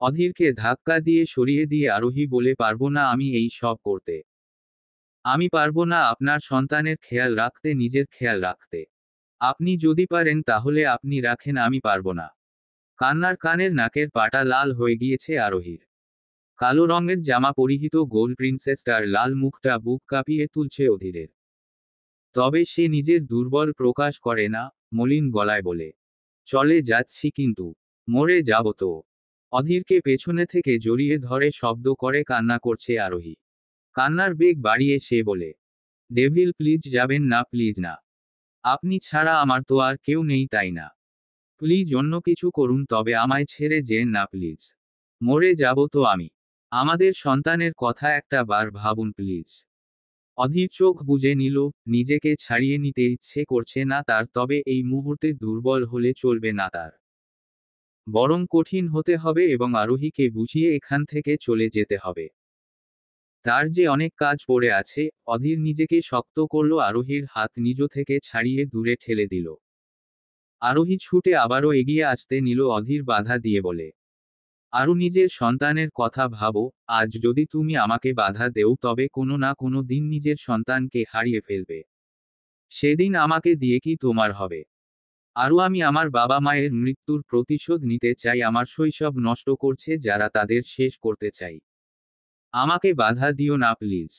Speaker 1: অধীরকে ধাক্কা দিয়ে সরিয়ে দিয়ে আরোহী বলে, পারবো না আমি এই সব করতে। আমি পারবো না আপনার সন্তানের খেয়াল রাখতে, নিজের খেয়াল রাখতে। আপনি যদি পারেন তাহলে আপনি রাখেন, আমি পারবো না। কান্নার কানের নাকের পাটা লাল হয়ে গিয়েছে আরোহীর। কালো রঙের জামা পরিহিত গোল প্রিন্সেসটার লাল মুখটা বুক কাঁপিয়ে তুলছে অধীরের। তবে সে নিজের দুর্বল প্রকাশ করে না, মলিন গলায় বলে, চলে যাচ্ছি, কিন্তু মরে যাব তো। অধীরকে পেছনে থেকে জড়িয়ে ধরে শব্দ করে কান্না করছে আরোহী। কান্নার বেগ বাড়িয়ে সে বলে, ডেভিল প্লিজ যাবেন না, প্লিজ না। আপনি ছাড়া আমার তো আর কেউ নেই, তাই না? প্লিজ অন্য কিছু করুন, তবে আমায় ছেড়ে যেন না প্লিজ। মরে যাব তো আমি। আমাদের সন্তানের কথা একটা বার ভাবুন প্লিজ। অধীর চোখ বুজে নিল, নিজেকে ছাড়িয়ে নিতে ইচ্ছে করছে না তার, তবে এই মুহূর্তে দুর্বল হলে চলবে না তার। বরং কঠিন হতে হবে এবং আরোহীকে বুঝিয়ে এখান থেকে চলে যেতে হবে। তার যে অনেক কাজ পড়ে আছে। অধীর নিজেকে শক্ত করল, আরোহীর হাত নিজ থেকে ছাড়িয়ে দূরে ঠেলে দিল। আরোহী ছুটে আবারও এগিয়ে আসতে নিল, অধীর বাধা দিয়ে বলে, আরও নিজের সন্তানের কথা ভাবো। আজ যদি তুমি আমাকে বাধা দেও তবে কোনো না কোনো দিন নিজের সন্তানকে হারিয়ে ফেলবে। সেদিন আমাকে দিয়ে কি তোমার হবে? আরও আমি আমার বাবা মায়ের মৃত্যুর প্রতিশোধ নিতে চাই। আমার শৈশব নষ্ট করছে যারা, তাদের শেষ করতে চাই। আমাকে বাধা দিও না প্লিজ।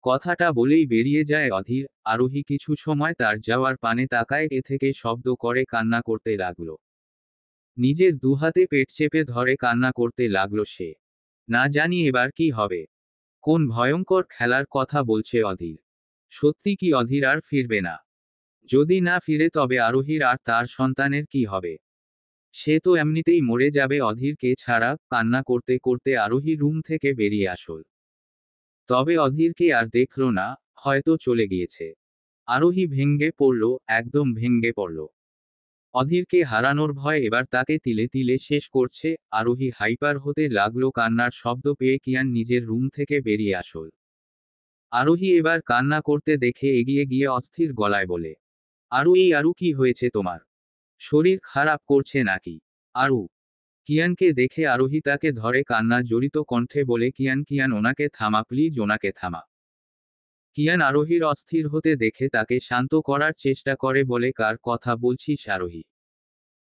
Speaker 1: কথাটা বলেই বেরিয়ে যায় অধীর। আরোহী কিছু সময় তার যাওয়ার পানে তাকায়, এ থেকে শব্দ করে কান্না করতে লাগল। নিজের দুহাতে পেট চেপে ধরে কান্না করতে লাগল সে। না জানি এবার কি হবে। কোন ভয়ঙ্কর খেলার কথা বলছে অধীর? সত্যি কি অধীর আর ফিরবে না? যদি না ফিরে তবে আরোহীর আর তার সন্তানের কি হবে? সে তো এমনিতেই মরে যাবে অধীরকে ছাড়া। কান্না করতে করতে আরোহী রুম থেকে বেরিয়ে আসল। তবে অধীরকে আর দেখল না, হয়তো চলে গিয়েছে। আরোহী ভেঙ্গে পড়ল, একদম ভেঙ্গে পড়ল। অধীরকে হারানোর ভয় এবার তাকে তিলে তিলে শেষ করছে। আরোহী হাইপার হতে লাগলো, কান্নার শব্দ পেয়ে কিয়ান নিজের রুম থেকে বেরিয়ে আসল। আরোহী এবার কান্না করতে দেখে এগিয়ে গিয়ে অস্থির গলায় বলে, আরু কি হয়েছে তোমার? শরীর খারাপ করছে নাকি? আরু। কিয়ানকে দেখে আরোহী তাকে ধরে কান্না জড়িত কণ্ঠে বলে, কিয়ান কিয়ান ওনাকে থামা প্লিজ, ওনাকে থামা। কিয়ান আরোহীর অস্থির হতে দেখে তাকে শান্ত করার চেষ্টা করে, বলে, কার কথা বলছিস আরোহী?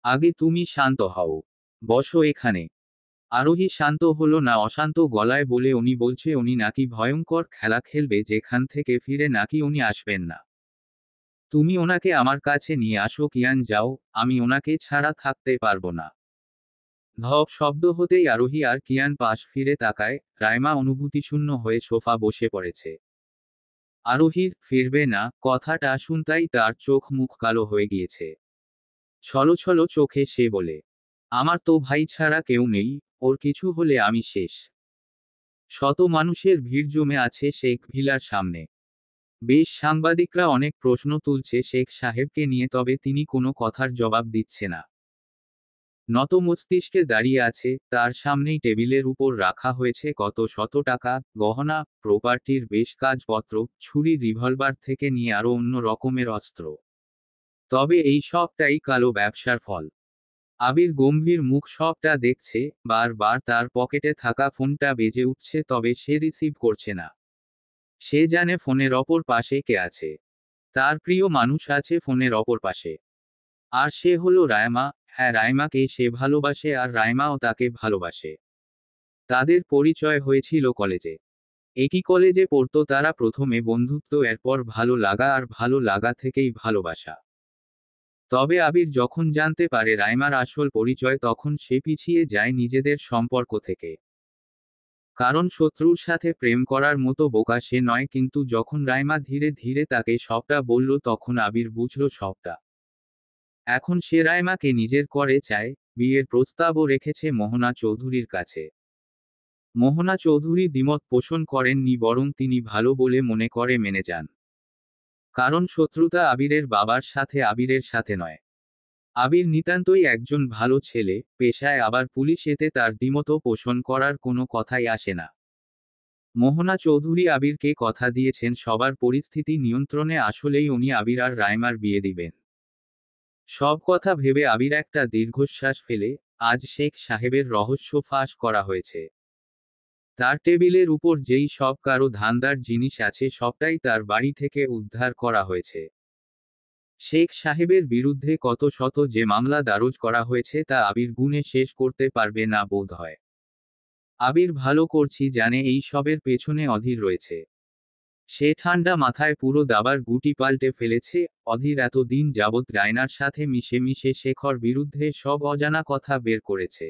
Speaker 1: আগে তুমি শান্ত হও। বসো এখানে। আরোহী শান্ত হলো না, অশান্ত গলায় বলে, উনি বলছে উনি নাকি ভয়ঙ্কর খেলা খেলবে, যেখান থেকে ফিরে নাকি উনি আসবেন না। তুমি ওনাকে আমার কাছে নিয়ে আসো কিয়ান, যাও। আমি ওনাকে ছাড়া থাকতে পারবো না। ধপ শব্দ হতেই আরোহী আর কিয়ান পাশ ফিরে তাকায়। রাইমা অনুভূতিশূন্য হয়ে সোফা বসে পড়েছে। আরোহীর ফিরবে না কথাটা শুনতাই তার চোখ মুখ কালো হয়ে গিয়েছে। ছলো ছলো চোখে সে বলে, আমার তো ভাই ছাড়া কেউ নেই, ওর কিছু হলে আমি শেষ। শত মানুষের ভিড় জমে আছে শেখ ভিলার সামনে। বেশ সাংবাদিকরা অনেক প্রশ্ন তুলছে শেখ সাহেবকে নিয়ে, তবে তিনি কোনো কথার জবাব দিচ্ছে না। নত মস্তিষ্কে দাঁড়িয়ে আছে, তার সামনেই টেবিলের উপর রাখা হয়েছে কত শত টাকা, গহনা, প্রপার্টির বেশ কাজপত্র, ছুরি, রিভলভার থেকে নিয়ে আরো অন্য রকমের অস্ত্র। তবে এই সবটাই কালো ব্যবসার ফল। আবির গম্ভীর মুখ সবটা দেখছে। বারবার তার পকেটে থাকা ফোনটা বেজে উঠছে, তবে সে রিসিভ করছে না। সে জানে ফোনের অপর পাশে কে আছে। তার প্রিয় মানুষ আছে ফোনের অপর পাশে। আর সে হলো রায়মা। হ্যাঁ, রাইমাকে সে ভালোবাসে আর রাইমাও তাকে ভালোবাসে। তাদের পরিচয় হয়েছিল কলেজে। একই কলেজে পড়তো তারা। প্রথমে বন্ধুত্ব, এরপর ভালো লাগা, আর ভালো লাগা থেকেই ভালোবাসা। তবে আবির যখন জানতে পারে রাইমার আসল পরিচয়, তখন সে পিছিয়ে যায় নিজেদের সম্পর্ক থেকে। কারণ শত্রুর সাথে প্রেম করার মতো বোকা সে নয়, কিন্তু যখন রাইমা ধীরে ধীরে তাকে সবটা বলল তখন আবির বুঝল সবটা। এখন সে রাইমাকে নিজের করে চায়। বিয়ের প্রস্তাবও রেখেছে মোহনা চৌধুরীর কাছে। মোহনা চৌধুরী দ্বিমত পোষণ করেননি, বরং তিনি ভালো বলে মনে করে মেনে যান। কারণ শত্রুতা আবিরের বাবার সাথে, আবিরের সাথে নয়। আবির নিতান্তই একজন ভালো ছেলে, পেশায় আবার পুলিশ, এতে তার দ্বিমত পোষণ করার কোনো কথাই আসে না। মোহনা চৌধুরী আবিরকে কথা দিয়েছেন সবার পরিস্থিতি নিয়ন্ত্রণে। আসলেই উনি আবির আর রাইমার বিয়ে দিবেন। সব কথা ভেবে আবির একটা দীর্ঘশ্বাস ফেলে। আজ শেখ সাহেবের রহস্য ফাঁস করা হয়েছে। তার টেবিলের উপর যেই সব কারো ধান্দার জিনিস আছে সবটাই তার বাড়ি থেকে উদ্ধার করা হয়েছে। শেখ সাহেবের বিরুদ্ধে কত শত যে মামলা দারজ করা হয়েছে তা আবির গুণে শেষ করতে পারবে না বোধ হয়। আবির ভালো করছি জানে এই সবের পেছনে অধীর রয়েছে। সে ঠান্ডা মাথায় পুরো দাবার গুটি পাল্টে ফেলেছে। অধীর এত দিন যাবৎ রায়নার সাথে মিশে মিশে শেখর বিরুদ্ধে সব অজানা কথা বের করেছে।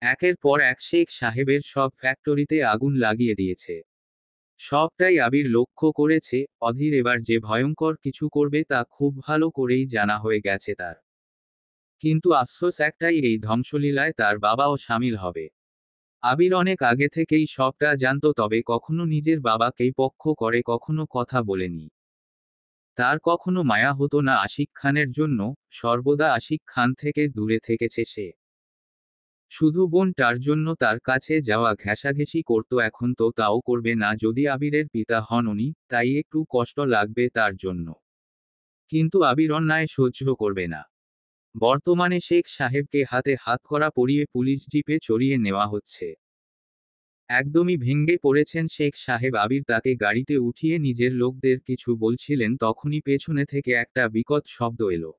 Speaker 1: একের পর এক শেখ সাহেবের সব ফ্যাক্টরিতে আগুন লাগিয়ে দিয়েছে। সবটাই আবির লক্ষ্য করেছে। অধীর এবার যে ভয়ঙ্কর কিছু করবে তা খুব ভালো করেই জানা হয়ে গেছে তার। কিন্তু আফসোস একটাই, এই ধ্বংসলীলায় তার বাবাও সামিল হবে। আবির অনেক আগে থেকেই সবটা জানতো, তবে কখনো নিজের বাবাকেই পক্ষ করে কখনো কথা বলেনি। তার কখনো মায়া হতো না আশিক খানের জন্য, সর্বদা আশিক খান থেকে দূরে থেকেছে সে। শুধু বোনটার জন্য তার কাছে যাওয়া ঘেঁষাঘেঁষি করত, এখন তো তাও করবে না যদি আবিরের পিতা হন উনি, তাই একটু কষ্ট লাগবে তার জন্য। কিন্তু আবির অন্যায় সহ্য করবে না। বর্তমানে শেখ সাহেবকে হাতে হাতকড়া পরিয়ে পুলিশ জিপে চড়িয়ে নেওয়া হচ্ছে। একদমই ভেঙে পড়েছেন শেখ সাহেব। আবির তাকে গাড়িতে উঠিয়ে নিজের লোকদের কিছু বলছিলেন, তখনই পেছনে থেকে একটা বিকট শব্দ এলো।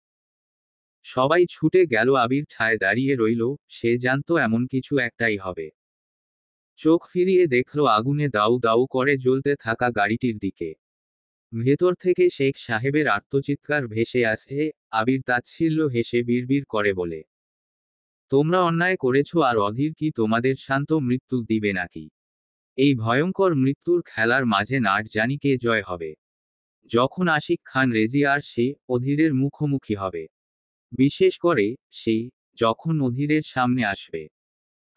Speaker 1: সবাই ছুটে গেল, আবির ঠায় দাঁড়িয়ে রইল। সে জানতো এমন কিছু একটাই হবে। চোখ ফিরিয়ে দেখল আগুনে দাউ দাউ করে জ্বলতে থাকা গাড়িটির দিকে। ভেতর থেকে শেখ সাহেবের আর্তচিৎকার ভেসে আসছে। আবির তাচ্ছিল্য হেসে বিড়বিড় করে বলে, তোমরা অন্যায় করেছো, আর অধীর কি তোমাদের শান্ত মৃত্যু দিবে নাকি? এই ভয়ঙ্কর মৃত্যুর খেলার মাঝে নাট জানি কে জয় হবে। যখন আশিক খান রেজি আর সে অধীরের মুখোমুখি হবে। বিশেষ করে সেই যখন অধীরের সামনে আসবে।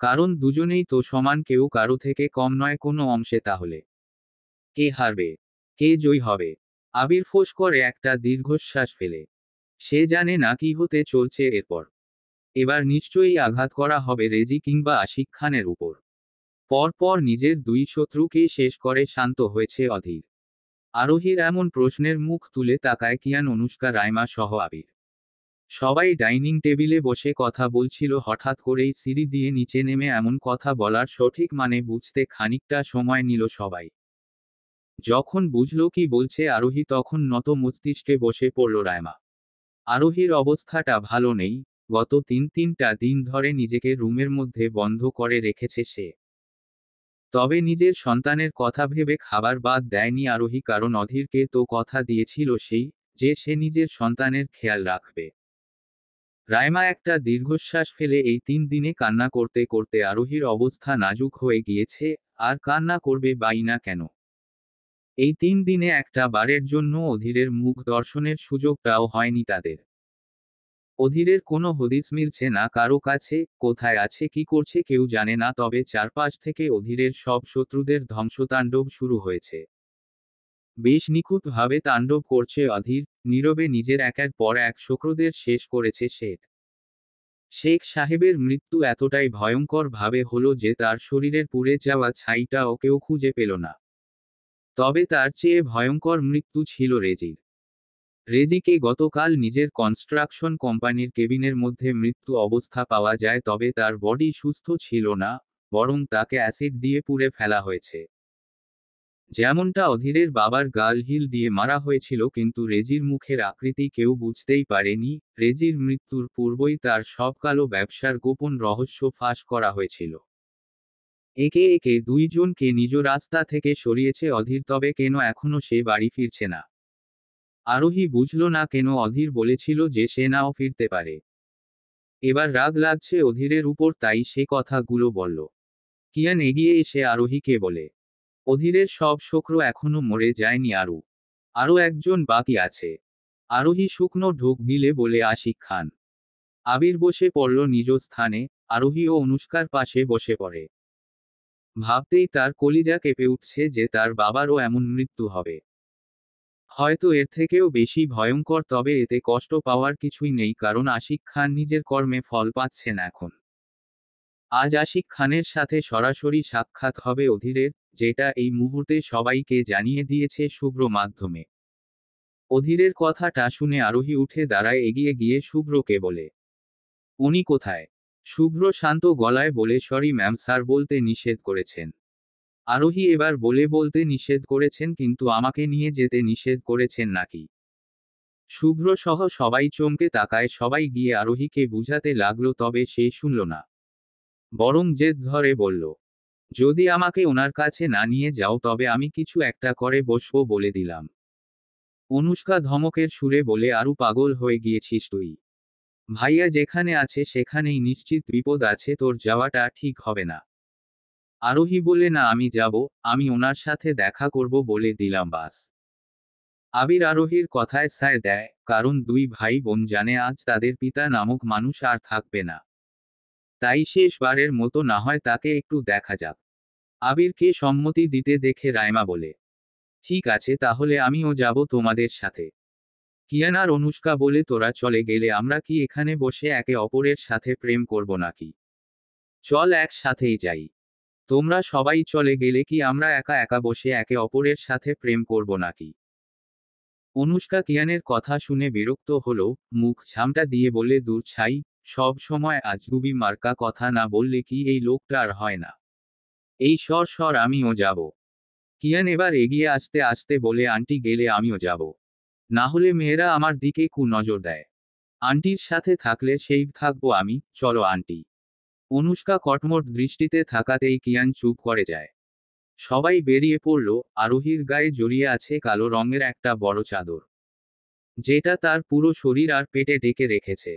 Speaker 1: কারণ দুজনেই তো সমান, কেউ কারো থেকে কম নয় কোনো অংশে। তাহলে কে হারবে, কে জয়ী হবে? আবির ফোঁস করে একটা দীর্ঘশ্বাস ফেলে। সে জানে না কি হতে চলছে এরপর। এবার নিশ্চয়ই আঘাত করা হবে রেজি কিংবা আশিক খানের উপর। পরপর নিজের দুই শত্রুকে শেষ করে শান্ত হয়েছে অধীর। আরোহীর এমন প্রশ্নের মুখ তুলে তাকায় কিয়ান, অনুষ্কা, রাইমা সহ আবির। সবাই ডাইনিং টেবিলে বসে কথা বলছিল। হঠাৎ করেই সিঁড়ি দিয়ে নিচে নেমে এমন কথা বলার সঠিক মানে বুঝতে খানিকটা সময় নিল সবাই। যখন বুঝল কি বলছে আরোহী, তখন নত মস্তিষ্কে বসে পড়ল রাইমা। আরোহীর অবস্থাটা ভালো নেই। গত তিনটা দিন ধরে নিজেকে রুমের মধ্যে বন্ধ করে রেখেছে সে। তবে নিজের সন্তানের কথা ভেবে খাবার বাদ দেয়নি আরোহী, কারণ অধীরকে তো কথা দিয়েছিল সেই, যে সে নিজের সন্তানের খেয়াল রাখবে। রাইমা একটা দীর্ঘশ্বাস ফেলে, এই 3 দিনে কান্না করতে করতে আরোহীর অবস্থা নাজুক হয়ে গিয়েছে। আর কান্না করবে বাই না কেন? এই 3 দিনে একটা বারের জন্য অধীরের মুখ দর্শনের সুযোগটাও হয়নি তাদের। অধীরের কোনো হদিস মিলছে না কারো কাছে, কোথায় আছে কি করছে কেউ জানে না। তবে চারপাশ থেকে অধীরের সব শত্রুদের ধ্বংসতাণ্ডব শুরু হয়েছে। বেশ নিখুঁতভাবে তাণ্ডব করছে অধীর। নীরবে নিজের একের পর এক শত্রুদের শেষ করেছে সে। শেখ সাহেবের মৃত্যু এতটাই ভয়ঙ্কর ভাবে হলো যে তার শরীরের পুড়ে যাওয়া ছাইটাও কেউ খুঁজে পেল না। তবে তার চেয়ে ভয়ঙ্কর মৃত্যু ছিল রেজির। রেজিকে গতকাল নিজের কনস্ট্রাকশন কোম্পানির কেবিনের মধ্যে মৃত্যু অবস্থা পাওয়া যায়, তবে তার বডি সুস্থ ছিল না, বরং তাকে অ্যাসিড দিয়ে পুড়ে ফেলা হয়েছে। যেমনটা অধীরের বাবার গাল হিল দিয়ে মারা হয়েছিল, কিন্তু রেজির মুখের আকৃতি কেউ বুঝতেই পারেনি। রেজির মৃত্যুর পূর্বই তার সব কালো ব্যবসার গোপন রহস্য ফাঁস করা হয়েছিল। একে একে দুইজনকে নিজ রাস্তা থেকে সরিয়েছে অধীর, তবে কেন এখনো সে বাড়ি ফিরছে না? আরোহী বুঝল না কেন অধীর বলেছিল যে সে নাও ফিরতে পারে। এবার রাগ লাগছে অধীরের উপর, তাই সে কথাগুলো বলল। কিয়ান এগিয়ে এসে আরোহীকে বলে, অধীরের সব শত্রু এখনো মরে যায়নি, আরও একজন বাকি আছে। আরোহী শুকনো ঢোক গিলে বলে, আশিক খান। আবির বসে পড়ল নিজ স্থানে। আরোহী ও অনুষ্কার পাশে বসে পড়ে। ভাবতেই তার কলিজা কেঁপে উঠছে যে তার বাবারও এমন মৃত্যু হবে। হয়তো এর থেকেও বেশি ভয়ঙ্কর, তবে এতে কষ্ট পাওয়ার কিছুই নেই, কারণ আশিক খান নিজের কর্মে ফল পাচ্ছেন এখন। আজ আশিক খানের সাথে সরাসরি সাক্ষাৎ হবে অধীরের, যেটা এই মুহূর্তে সবাইকে জানিয়ে দিয়েছে শুভ্র মাধ্যমে। অধীরের কথাটা শুনে আরোহী উঠে দাঁড়ায়, এগিয়ে গিয়ে শুভ্রকে বলে, উনি কোথায়? শুভ্র শান্ত গলায় বলে, সরি ম্যাম, স্যার বলতে নিষেধ করেছেন। আরোহী এবার বলতে নিষেধ করেছেন, কিন্তু আমাকে নিয়ে যেতে নিষেধ করেছেন নাকি? শুভ্র সহ সবাই চমকে তাকায়। সবাই গিয়ে আরোহীকে বুঝাতে লাগলো, তবে সে শুনল না। বরং জেদ ধরে বলল, যদি আমাকে ওনার কাছে না নিয়ে যাও তবে আমি কিছু একটা করে বসবো বলে দিলাম। অনুষ্কা ধমকের সুরে বলে, আরু পাগল হয়ে গিয়েছিস তুই? ভাইয়া যেখানে আছে সেখানেই নিশ্চিত বিপদ আছে, তোর যাওয়াটা ঠিক হবে না। আরোহী বলে, না আমি যাব, আমি ওনার সাথে দেখা করব বলে দিলাম বাস। আবির আরোহীর কথায় সায় দেয়, কারণ দুই ভাই বোন জানে আজ তাদের পিতা নামক মানুষ আর থাকবে না। তাই শেষবারের মতো না হয় তাকে একটু দেখা যাক। আবিরকে সম্মতি দিতে দেখে রাইমা বলে, ঠিক আছে তাহলে আমিও যাব তোমাদের সাথে। কিয়ান আর অনুষ্কা বলে, তোরা চলে গেলে আমরা কি এখানে বসে একে অপরের সাথে প্রেম করব নাকি? চল একসাথেই যাই। তোমরা সবাই চলে গেলে কি আমরা একা একা বসে একে অপরের সাথে প্রেম করব নাকি? অনুষ্কা কিয়ানের কথা শুনে বিরক্ত হলো, মুখ ঝামটা দিয়ে বলে, দূর ছাই, সব সময় আজগুবি মার্কা কথা না বললে কি এই লোকটা আর হয় না? এই সর সর, আমিও যাব। কিয়ান এবার এগিয়ে আসতে আসতে বলে, আন্টি গেলে আমিও যাব। না হলে মেয়েরা আমার দিকে কু নজর দেয়। আন্টির সাথে থাকলে সেই থাকবো আমি, চলো আন্টি। অনুষ্কা কটমট দৃষ্টিতে থাকাতেই কিয়ান চুপ করে যায়। সবাই বেরিয়ে পড়ল। আরোহীর গায়ে জড়িয়ে আছে কালো রঙের একটা বড় চাদর, যেটা তার পুরো শরীর আর পেটে ডেকে রেখেছে।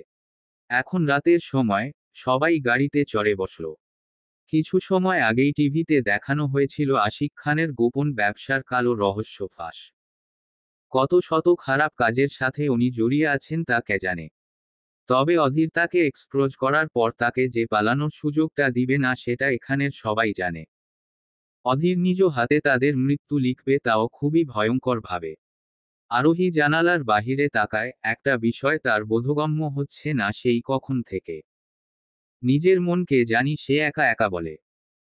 Speaker 1: এখন রাতের সময়, সবাই গাড়িতে চড়ে বসল। কিছু সময় আগেই টিভিতে দেখানো হয়েছিল আশিক খানের গোপন ব্যবসার কালো রহস্য ফাঁস। কত শত খারাপ কাজের সাথে উনি জড়িয়ে আছেন তা কে জানে। তবে অধীর তাকে এক্সপ্লোজ করার পর তাকে যে পালানোর সুযোগটা দিবে না সেটা এখানের সবাই জানে। অধীর নিজ হাতে তাদের মৃত্যু লিখবে, তাও খুবই ভয়ঙ্কর ভাবে। আরোহী জানালার বাহিরে তাকায়, একটা বিষয় তার বোধগম্য হচ্ছে না সেই কখন থেকে। নিজের মনকে জানি সে একা একা বলে,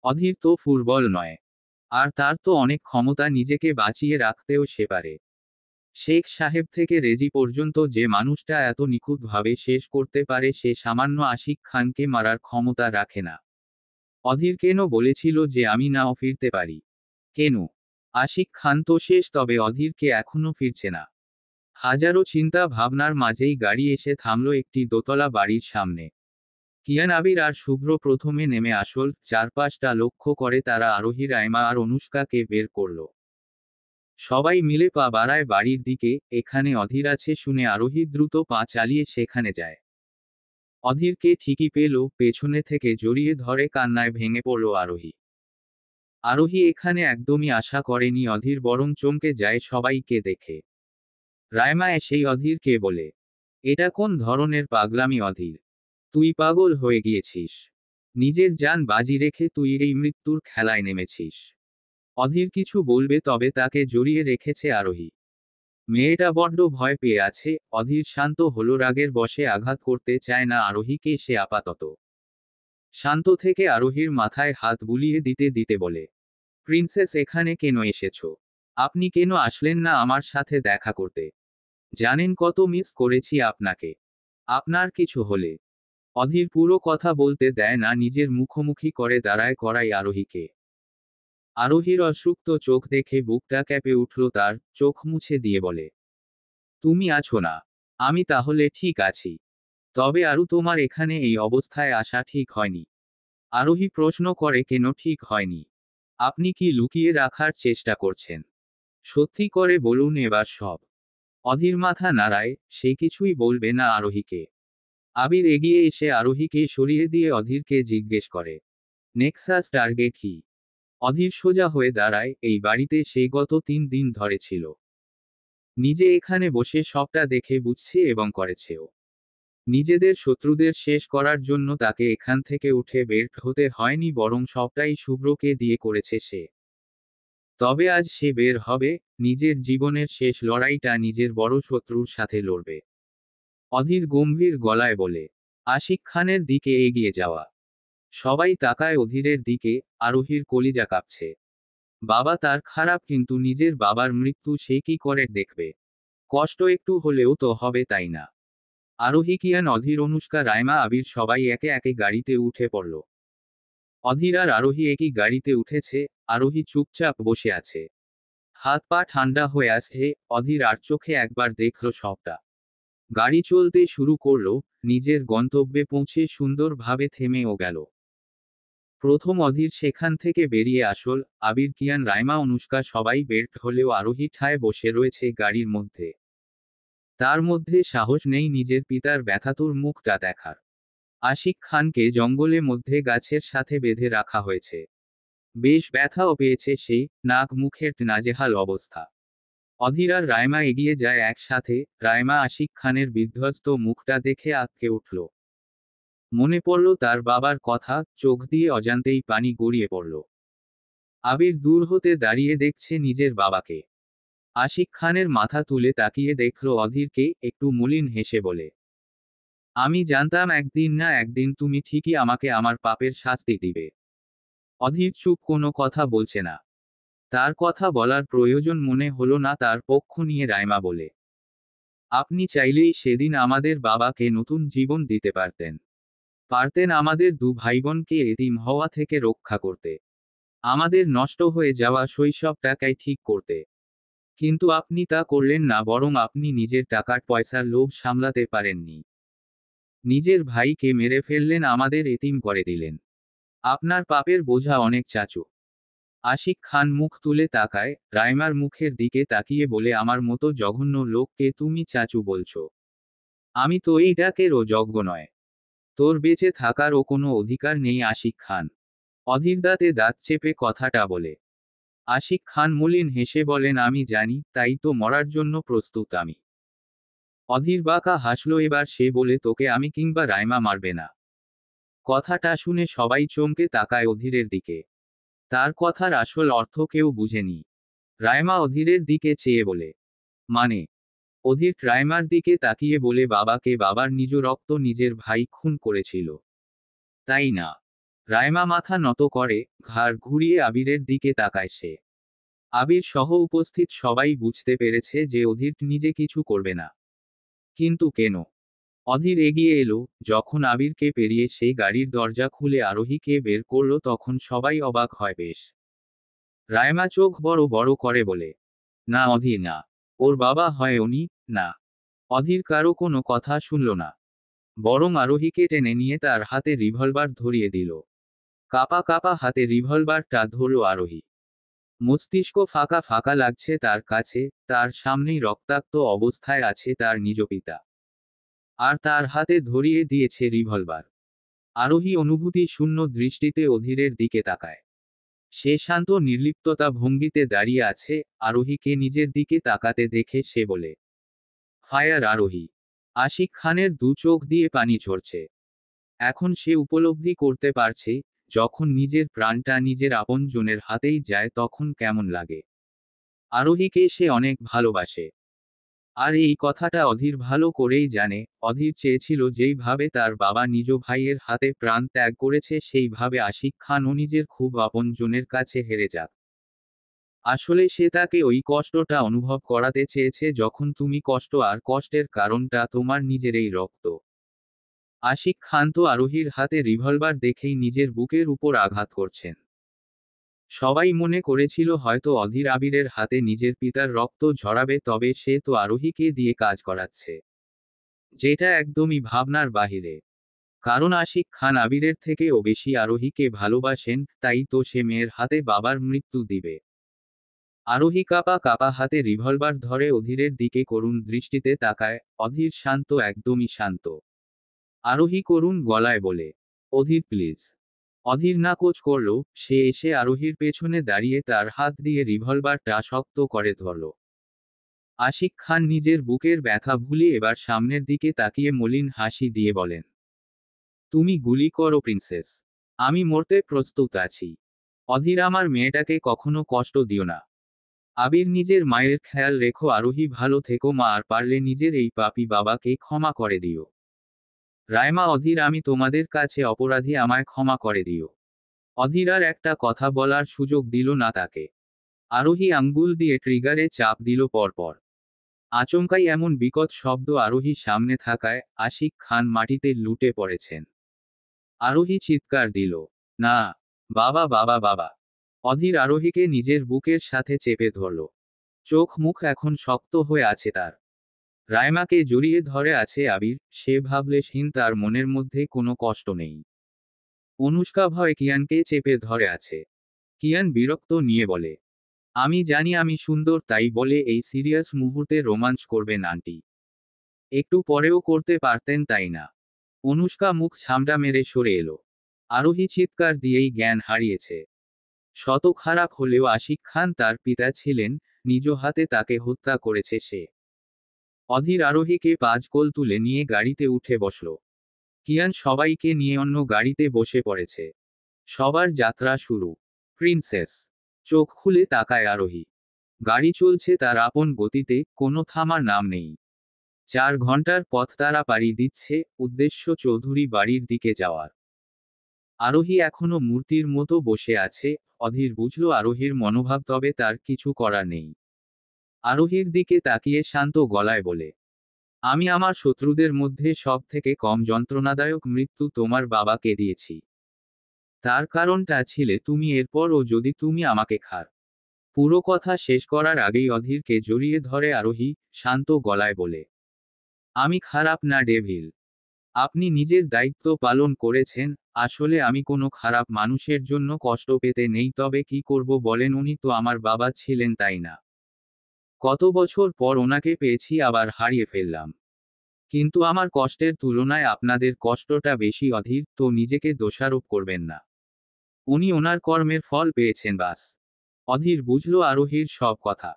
Speaker 1: অধীর তো ফুটবল নয়। আর তার তো অনেক ক্ষমতা, নিজেকে বাঁচিয়ে রাখতেও সে পারে। শেখ সাহেব থেকে রেজি পর্যন্ত যে মানুষটা এত নিখুঁতভাবে শেষ করতে পারে সে সামান্য আশিক খানকে মারার ক্ষমতা রাখে না। অধীর কেন বলেছিল যে আমি নাও ফিরতে পারি? কেন? আশিক খান তো শেষ, তবে অধীরকে এখনো ফিরছে না। হাজারো চিন্তা ভাবনার মাঝেই গাড়ি এসে থামল একটি দোতলা বাড়ির সামনে। কিয়ান, আবির আর শুভ্র প্রথমে নেমে আসল, চারপাশটা লক্ষ্য করে তারা আরোহী, রাইমা আর অনুষ্কাকে বের করল। সবাই মিলে পা বাড়ায় বাড়ির দিকে। এখানে অধীর আছে শুনে আরোহী দ্রুত পা চালিয়ে সেখানে যায়। অধীরকে ঠিকই পেল, পেছনে থেকে জড়িয়ে ধরে কান্নায় ভেঙে পড়ল আরোহী। আরোহী এখানে একদমই আশা করেনি অধীর, বরং চমকে যায় সবাইকে দেখে। রাইমা এসেই অধীরকে বলে, এটা কোন ধরনের পাগলামি অধীর? তুই পাগল হয়ে গিয়েছিস? নিজের জান বাজি রেখে তুই এই মৃত্যুর খেলায় নেমেছিস। অধীর কিছু বলবে, তবে তাকে জড়িয়ে রেখেছে আরোহী। মেয়েটা বড্ড ভয় পেয়ে আছে। অধীর শান্ত হলো, রাগের বশে আঘাত করতে চায় না আরোহীকে সে আপাতত। শান্ত থেকে আরোহীর মাথায় হাত বুলিয়ে দিতে দিতে বলে, প্রিন্সেস এখানে কেন এসেছো? আপনি কেন আসলেন না আমার সাথে দেখা করতে? জানেন কত মিস করেছি আপনাকে। আপনার কিছু হলে। অধীর পুরো কথা বলতে দেয় না, নিজের মুখোমুখি করে দাঁড়ায় করাই আরোহীকে। আরোহীর অশ্রুক্ত চোখ দেখে বুকটা কেঁপে উঠল তার, চোখ মুছে দিয়ে বলে, তুমি আছো না? আমি তাহলে ঠিক আছি। তবে আরু, তোমার এখানে এই অবস্থায় আসা ঠিক হয়নি। আরোহী প্রশ্ন করে, কেন ঠিক হয়নি? আপনি কি লুকিয়ে রাখার চেষ্টা করছেন? সত্যি করে বলুন এবার সব। অধীর মাথা নাড়ায়, সে কিছুই বলবে না আরোহীকে। আবির এগিয়ে এসে আরোহীকে সরিয়ে দিয়ে অধীরকে জিজ্ঞেস করে, নেক্সাস টার্গেট কি? অধীর সোজা হয়ে দাঁড়ায়, এই বাড়িতে সে গত 3 দিন ধরে ছিল। নিজে এখানে বসে সবটা দেখে বুঝছে এবং করেছেও। নিজেদের শত্রুদের শেষ করার জন্য তাকে এখান থেকে উঠে বের হতে হয়নি, বরং সবটাই শুভ্রকে দিয়ে করেছে সে। তবে আজ সে বের হবে, নিজের জীবনের শেষ লড়াইটা নিজের বড় শত্রুর সাথে লড়বে। অধীর গম্ভীর গলায় বলে, আশিক খানের দিকে এগিয়ে যাওয়া। সবাই তাকায় অধীরের দিকে। আরোহীর কলিজা কাঁপছে। বাবা তার খারাপ, কিন্তু নিজের বাবার মৃত্যু সে কি করে দেখবে? কষ্ট একটু হলেও তো হবে, তাই না? আরোহী, কিয়ান, অধীর, অনুষ্কা, রাইমা, আবির সবাই একে একে গাড়িতে উঠে পড়ল। অধীর আর আরোহী একই গাড়িতে উঠেছে। আরোহী চুপচাপ বসে আছে। হাত পা ঠান্ডা হয়ে আসছে। অধীর আর চোখে একবার দেখল সবটা। গাড়ি চলতে শুরু করলো। নিজের গন্তব্যে পৌঁছে সুন্দরভাবে থেমেও গেল। প্রথম অধীর সেখান থেকে বেরিয়ে আসল। আবির, কিয়ান, রাইমা, অনুষ্কা সবাই বের হলেও আরোহী ঠায় বসে রয়েছে গাড়ির মধ্যে। তার মধ্যে সাহস নেই নিজের পিতার ব্যথাতুর মুখটা দেখার। আশিক খানকে জঙ্গলে মধ্যে গাছের সাথে বেঁধে রাখা হয়েছে। বেশ ব্যথাও পেয়েছে সে, নাক মুখের নাজেহাল অবস্থা। অধীর আর রাইমা এগিয়ে যায় একসাথে। রাইমা আশিক খানের বিধ্বস্ত মুখটা দেখে আঁতকে উঠল। মনে পড়ল তার বাবার কথা, চোখ দিয়ে অজান্তেই পানি গড়িয়ে পড়ল। আবির দূর হতে দাঁড়িয়ে দেখছে নিজের বাবাকে। আশিক খানের মাথা তুলে তাকিয়ে দেখল অধীরকে, একটু মলিন হেসে বলে, আমি জানতাম একদিন না একদিন তুমি ঠিকই আমাকে আমার পাপের শাস্তি দিবে। অধীর চুপ, কোনো কথা বলছে না। তার কথা বলার প্রয়োজন মনে হলো না তার পক্ষ নিয়ে রাইমা বলে, আপনি চাইলেই সেদিন আমাদের বাবাকে নতুন জীবন দিতে পারতেন। পারতেন আমাদের দু ভাইবোনকে এতিম হওয়া থেকে রক্ষা করতে। আমাদের নষ্ট হয়ে যাওয়া শৈশবটাকেই ঠিক করতে। কিন্তু আপনি তা করলেন না, বরং আপনি নিজের টাকার পয়সার লোভ সামলাতে পারেননি। নিজের ভাইকে মেরে ফেললেন, আমাদের এতিম করে দিলেন। আপনার পাপের বোঝা অনেক চাচু। আশিক খান মুখ তুলে তাকায়, রাইমার মুখের দিকে তাকিয়ে বলে, আমার মতো জঘন্য লোককে তুমি চাচু বলছো? আমি তো এই ডাকেরও যোগ্য নয়। তোর বেঁচে থাকারও কোনো অধিকার নেই আশিক খান। অধীর দাঁতে দাঁত চেপে কথাটা বলে। আশিক খান মলিন হেসে বলেন, আমি জানি, তাই তো মরার জন্য প্রস্তুত আমি। অধীর বাঁকা হাসল এবার সে বলে, তোকে আমি কিংবা রাইমা মারবে না। কথাটা শুনে সবাই চমকে তাকায় অধীরের দিকে। তার কথার আসল অর্থ কেউ বুঝেনি। রাইমা অধীরের দিকে চেয়ে বলে, মানে? অধীর রাইমার দিকে তাকিয়ে বলে, বাবাকে, বাবার নিজ রক্ত নিজের ভাই খুন করেছিল, তাই না? রাইমা মাথা নত করে, ঘাড় ঘুরিয়ে আবিরের দিকে তাকায় সে। আবির সহ উপস্থিত সবাই বুঝতে পেরেছে যে অধীর নিজে কিছু করবে না। কিন্তু কেন? অধীর এগিয়ে এলো। যখন আবিরকে পেরিয়ে সেই গাড়ির দরজা খুলে আরোহীকে বের করলো তখন সবাই অবাক হয় বেশ। রাইমা চোখ বড় বড় করে বলে, না অধীর না, ওর বাবা হয় উনি। না। অধীর কারো কোনো কথা শুনল না, বরং আরোহীকে টেনে নিয়ে তার হাতে রিভলভার ধরিয়ে দিল। কাপা কাপা হাতে রিভলভারটা ধরল আরোহী। মস্তিষ্ক ফাঁকা ফাঁকা লাগছে তার কাছে। তার সামনেই রক্তাক্ত অবস্থায় আছে তার নিজ পিতা, আর তার হাতে ধরিয়ে দিয়েছে রিভলভার। আরোহী অনুভূতি শূন্য দৃষ্টিতে অধীরের দিকে তাকায়। সে শান্ত নির্লিপ্ততা ভঙ্গিতে দাঁড়িয়ে আছে। আরোহীকে নিজের দিকে তাকাতে দেখে সে বলে, ফায়ার আরোহী। আশিক খানের দু চোখ দিয়ে পানি ঝরছে। এখন সে উপলব্ধি করতে পারছে, যখন নিজের প্রাণটা নিজের আপনজনের হাতেই যায় তখন কেমন লাগে। আরোহীকে সে অনেক ভালোবাসে। আর এই কথাটা অধীর ভালো করেই জানে। অধীর চেয়েছিল যেইভাবে তার বাবা নিজ ভাইয়ের হাতে প্রাণ ত্যাগ করেছে সেইভাবে আশিক খানও নিজের খুব আপনজনের কাছে হেরে যাক। আসলে সে তাকে ওই কষ্টটা অনুভব করাতে চেয়েছে যখন তুমি কষ্ট, আর কষ্টের কারণটা তোমার নিজেরই রক্ত। আশিক খান তো আরোহীর হাতে রিভলভার দেখেই নিজের বুকের উপর আঘাত করছেন। সবাই মনে করেছিল হয়তো অধীর আবিরের হাতে নিজের পিতার রক্ত ঝরাবে, তবে সে তো আরোহীকে দিয়ে কাজ করাচ্ছে, যেটা একদমই ভাবনার বাহিরে। কারণ আশিক খান আবিরের থেকেও বেশি আরোহীকে ভালোবাসেন, তাই তো সে মেয়ের হাতে বাবার মৃত্যু দিবে। আরোহী কাপা কাপা হাতে রিভলভার ধরে অধীরের দিকে করুণ দৃষ্টিতে তাকায়। অধীর শান্ত, একদমই শান্ত। আরোহী করুণ গলায় বলে, অধীর প্লিজ। অধীর নাকচ করল। সে এসে আরোহীর পেছনে দাঁড়িয়ে তার হাত দিয়ে রিভলভারটা শক্ত করে ধরল। আশিক খান নিজের বুকের ব্যথা ভুলে এবার সামনের দিকে তাকিয়ে মলিন হাসি দিয়ে বলেন, তুমি গুলি করো প্রিন্সেস, আমি মরতে প্রস্তুত আছি। অধীর, আমার মেয়েটাকে কখনো কষ্ট দিও না। আবির, নিজের মায়ের খেয়াল রেখো। আরোহী, ভালো থেকো মা, আর পারলে নিজের এই পাপী বাবাকে ক্ষমা করে দিও। রাইমা, অধীর, আমি তোমাদের কাছে অপরাধী, আমায় ক্ষমা করে দিও। অধীর আর একটা কথা বলার সুযোগ দিল না তাকে। আরোহী আঙ্গুল দিয়ে ট্রিগারে চাপ দিল পরপর। আচমকাই এমন বিকট শব্দ আরোহী সামনে থাকায় আশিক খান মাটিতে লুটে পড়েছেন। আরোহী চিৎকার দিল, না, বাবা, বাবা, বাবা। অধীর আরোহীকে নিজের বুকের সাথে চেপে ধরল। চোখ মুখ এখন শক্ত হয়ে আছে তার। রাইমাকে জড়িয়ে ধরে আছে আবির। সে ভাবলেশহীন, তার মনের মধ্যে কোনো কষ্ট নেই। অনুষ্কা ভয় কিয়ানকে চেপে ধরে আছে। কিয়ান বিরক্ত নিয়ে বলে, আমি জানি আমি সুন্দর, তাই বলে এই সিরিয়াস মুহূর্তে রোমাঞ্চ করবেন আন্টি? একটু পরেও করতে পারতেন তাই না? অনুষ্কা মুখ সামটা মেরে সরে এলো। আরোহী চিৎকার দিয়েই জ্ঞান হারিয়েছে। শত খারাপ হলেও আশিক খান তার পিতা ছিলেন, নিজ হাতে তাকে হত্যা করেছে সে। অধীর আরোহীকে 5 কোল তুলে নিয়ে গাড়িতে উঠে বসল। কিয়ান সবাইকে নিয়ে অন্য গাড়িতে বসে পড়েছে। সবার যাত্রা শুরু। প্রিন্সেস। চোখ খুলে তাকায় আরোহী। গাড়ি চলছে তার আপন গতিতে, কোনো থামার নাম নেই। 4 ঘন্টার পথ তারা পাড়ি দিচ্ছে, উদ্দেশ্য চৌধুরী বাড়ির দিকে যাওয়ার। আরোহী এখনো মূর্তির মতো বসে আছে। অধীর বুঝল আরোহীর মনোভাব, তবে তার কিছু করার নেই। আরোহীর দিকে তাকিয়ে শান্ত গলায় বলে, আমি আমার শত্রুদের মধ্যে সব থেকে কম যন্ত্রণাদায়ক মৃত্যু তোমার বাবাকে দিয়েছি। তার কারণটা ছিলে তুমি, এরপরও যদি তুমি আমাকে খার। পুরো কথা শেষ করার আগেই অধীরকে জড়িয়ে ধরে আরোহী, শান্ত গলায় বলে, আমি খারাপ না ডেভিল। আপনি নিজের দায়িত্ব পালন করেছেন। আসলে আমি কোনো খারাপ মানুষের জন্য কষ্ট পেতে নেই, তবে কি করব বলেন, উনি তো আমার বাবা ছিলেন তাই না? কত বছর পর ওনাকে পেয়েছি, আবার হারিয়ে ফেললাম। কিন্তু আমার কষ্টের তুলনায় আপনাদের কষ্টটা বেশি। অধীর, তো নিজেকে দোষারোপ করবেন না। উনি ওনার কর্মের ফল পেয়েছেন বাস। অধীর বুঝল আরোহীর সব কথা।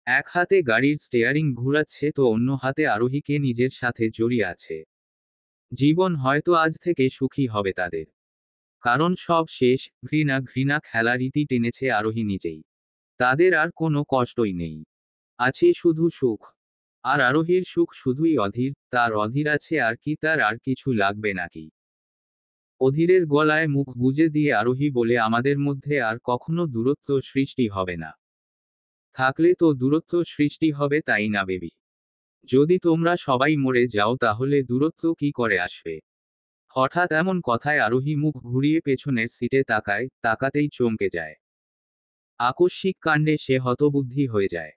Speaker 1: এক হাতে গাড়ির স্টিয়ারিং ঘুরাচ্ছে তো অন্য হাতে আরোহীকে নিজের সাথে জড়িয়ে আছে। জীবন হয়তো আজ থেকে সুখী হবে তাদের। কারণ সব শেষ। ঘৃণা ঘৃণা খেলার ইতি টেনেছে আরোহী নিজেই। তাদের আর কোনো কষ্টই নেই। আছে শুধু সুখ। আর আরোহীর সুখ শুধুই অধীর, তার অধীর আছে আর কি, তার আর কিছু লাগবে নাকি? অধীরের গলায় মুখ গুজে দিয়ে আরোহী বলে, আমাদের মধ্যে আর কখনো দূরত্ব সৃষ্টি হবে না। থাকলে তো দূরত্ব সৃষ্টি হবে তাই না বেবি? যদি তোমরা সবাই মরে যাও তাহলে দূরত্ব কি করে আসবে? হঠাৎ এমন কথায় আরোহী মুখ ঘুরিয়ে পেছনের সিটে তাকায়, তাকাতেই চমকে যায়। আকস্মিক কাণ্ডে সে হতবুদ্ধি হয়ে যায়।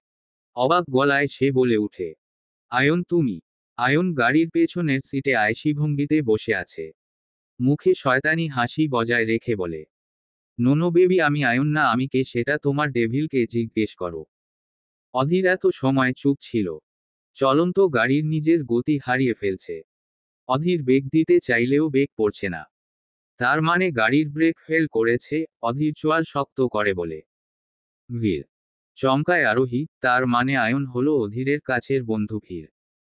Speaker 1: অবাক গলায় সে বলে উঠে, আয়ন তুমি? আয়ন গাড়ির পেছনের সিটে আয়েশি ভঙ্গিতে বসে আছে। মুখে শয়তানি হাসি বজায় রেখে বলে, নোনো বেবি, আমি আয়ন না। আমি কে সেটা তোমার ডেভিলকে জিজ্ঞেস করো। অধীর এত সময় চুপ ছিল। চলন্ত গাড়ির নিজের গতি হারিয়ে ফেলছে। অধীর বেগ দিতে চাইলেও বেগ পড়ছে না। তার মানে গাড়ির ব্রেক ফেল করেছে। অধীর চোয়াল শক্ত করে বলে, ভিড়। চমকায় আরোহী, তার মানে আয়ন হলো অধীরের কাছের বন্ধু ভিড়।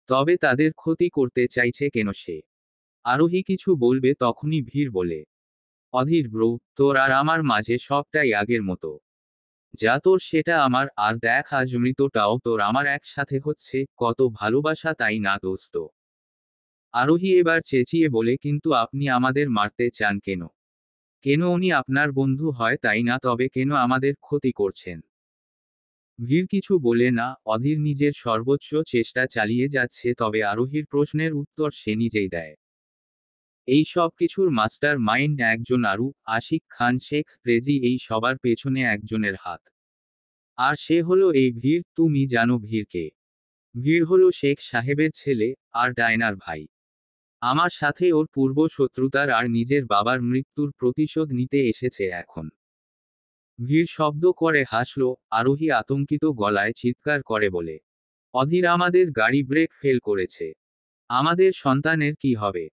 Speaker 1: তবে তাদের ক্ষতি করতে চাইছে কেন সে? আরোহী কিছু বলবে তখনই ভিড় বলে, অধীর ব্রো, তোর আর আমার মাঝে সবটাই আগের মতো। যা তোর সেটা আমার, আর দেখ আজ মৃতটাও তোর আমার একসাথে হচ্ছে, কত ভালোবাসা তাই না দোস্ত? আরোহী এবার চেঁচিয়ে বলে, কিন্তু আপনি আমাদের মারতে চান কেন? কেন উনি আপনার বন্ধু হয় তাই না, তবে কেন আমাদের ক্ষতি করছেন? ভিড় কিছু বলে না। অধীর নিজের সর্বোচ্চ চেষ্টা চালিয়ে যাচ্ছে, তবে আরোহীর প্রশ্নের উত্তর সে নিজেই দেয়। এই সব কিছুর মাস্টার মাইন্ড একজন আরু, আশিক খান শেখ রেজি, এই সবার পেছনে একজনের হাত। আর সে হলো এই ভিড়। তুমি জানো ভিড় কে? ভিড় হলো শেখ সাহেবের ছেলে, আর ডায়নার ভাই। আমার সাথে ওর পূর্ব শত্রুতার আর নিজের বাবার মৃত্যুর প্রতিশোধ নিতে এসেছে এখন। ভিড় শব্দ করে হাসল। আরোহী আতঙ্কিত গলায় চিৎকার করে বলে, অধীর, আমাদের গাড়ি ব্রেক ফেল করেছে। আমাদের সন্তানের কি হবে?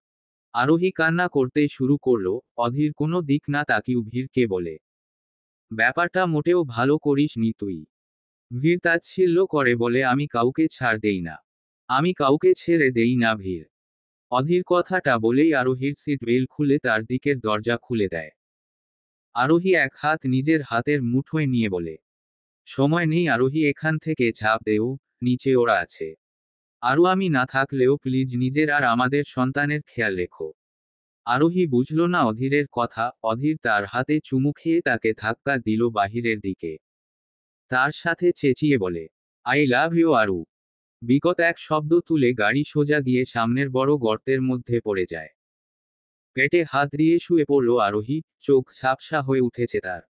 Speaker 1: আরোহী কান্না করতে শুরু করল। অধীর কোনো দিক না তাকিয়ে ভিড়কে বলে, ব্যাপারটা মোটেও ভালো করিস নি তুই। ভিড় তাচ্ছিল্য করে বলে, আমি কাউকে ছাড় দেই না। আমি কাউকে ছেড়ে দেই না ভিড়। অধীর কথাটা বলেই আরোহীর সিট বেল্ট খুলে তার দিকের দরজা খুলে দেয়। আরোহী এক হাত নিজের হাতের মুঠোয় নিয়ে বলে, সময় নেই আরোহী, এখান থেকে ঝাঁপ দেও। নিচে ওরা আছে। আরও আমি না থাকলেও প্লিজ নিজের আর আমাদের সন্তানের খেয়াল রেখো। আরোহী বুঝল না অধীরের কথা। অধীর তার হাতে চুমু খেয়ে তাকে ধাক্কা দিল বাহিরের দিকে। তার সাথে চেঁচিয়ে বলে, আই লাভ ইউ আরু। বিকট এক শব্দ তুলে গাড়ি সোজা গিয়ে সামনের বড় গর্তের মধ্যে পড়ে যায়। পেটে হাত দিয়ে শুয়ে পড়ল আরোহী। চোখ ঝাপসা হয়ে উঠেছে তার।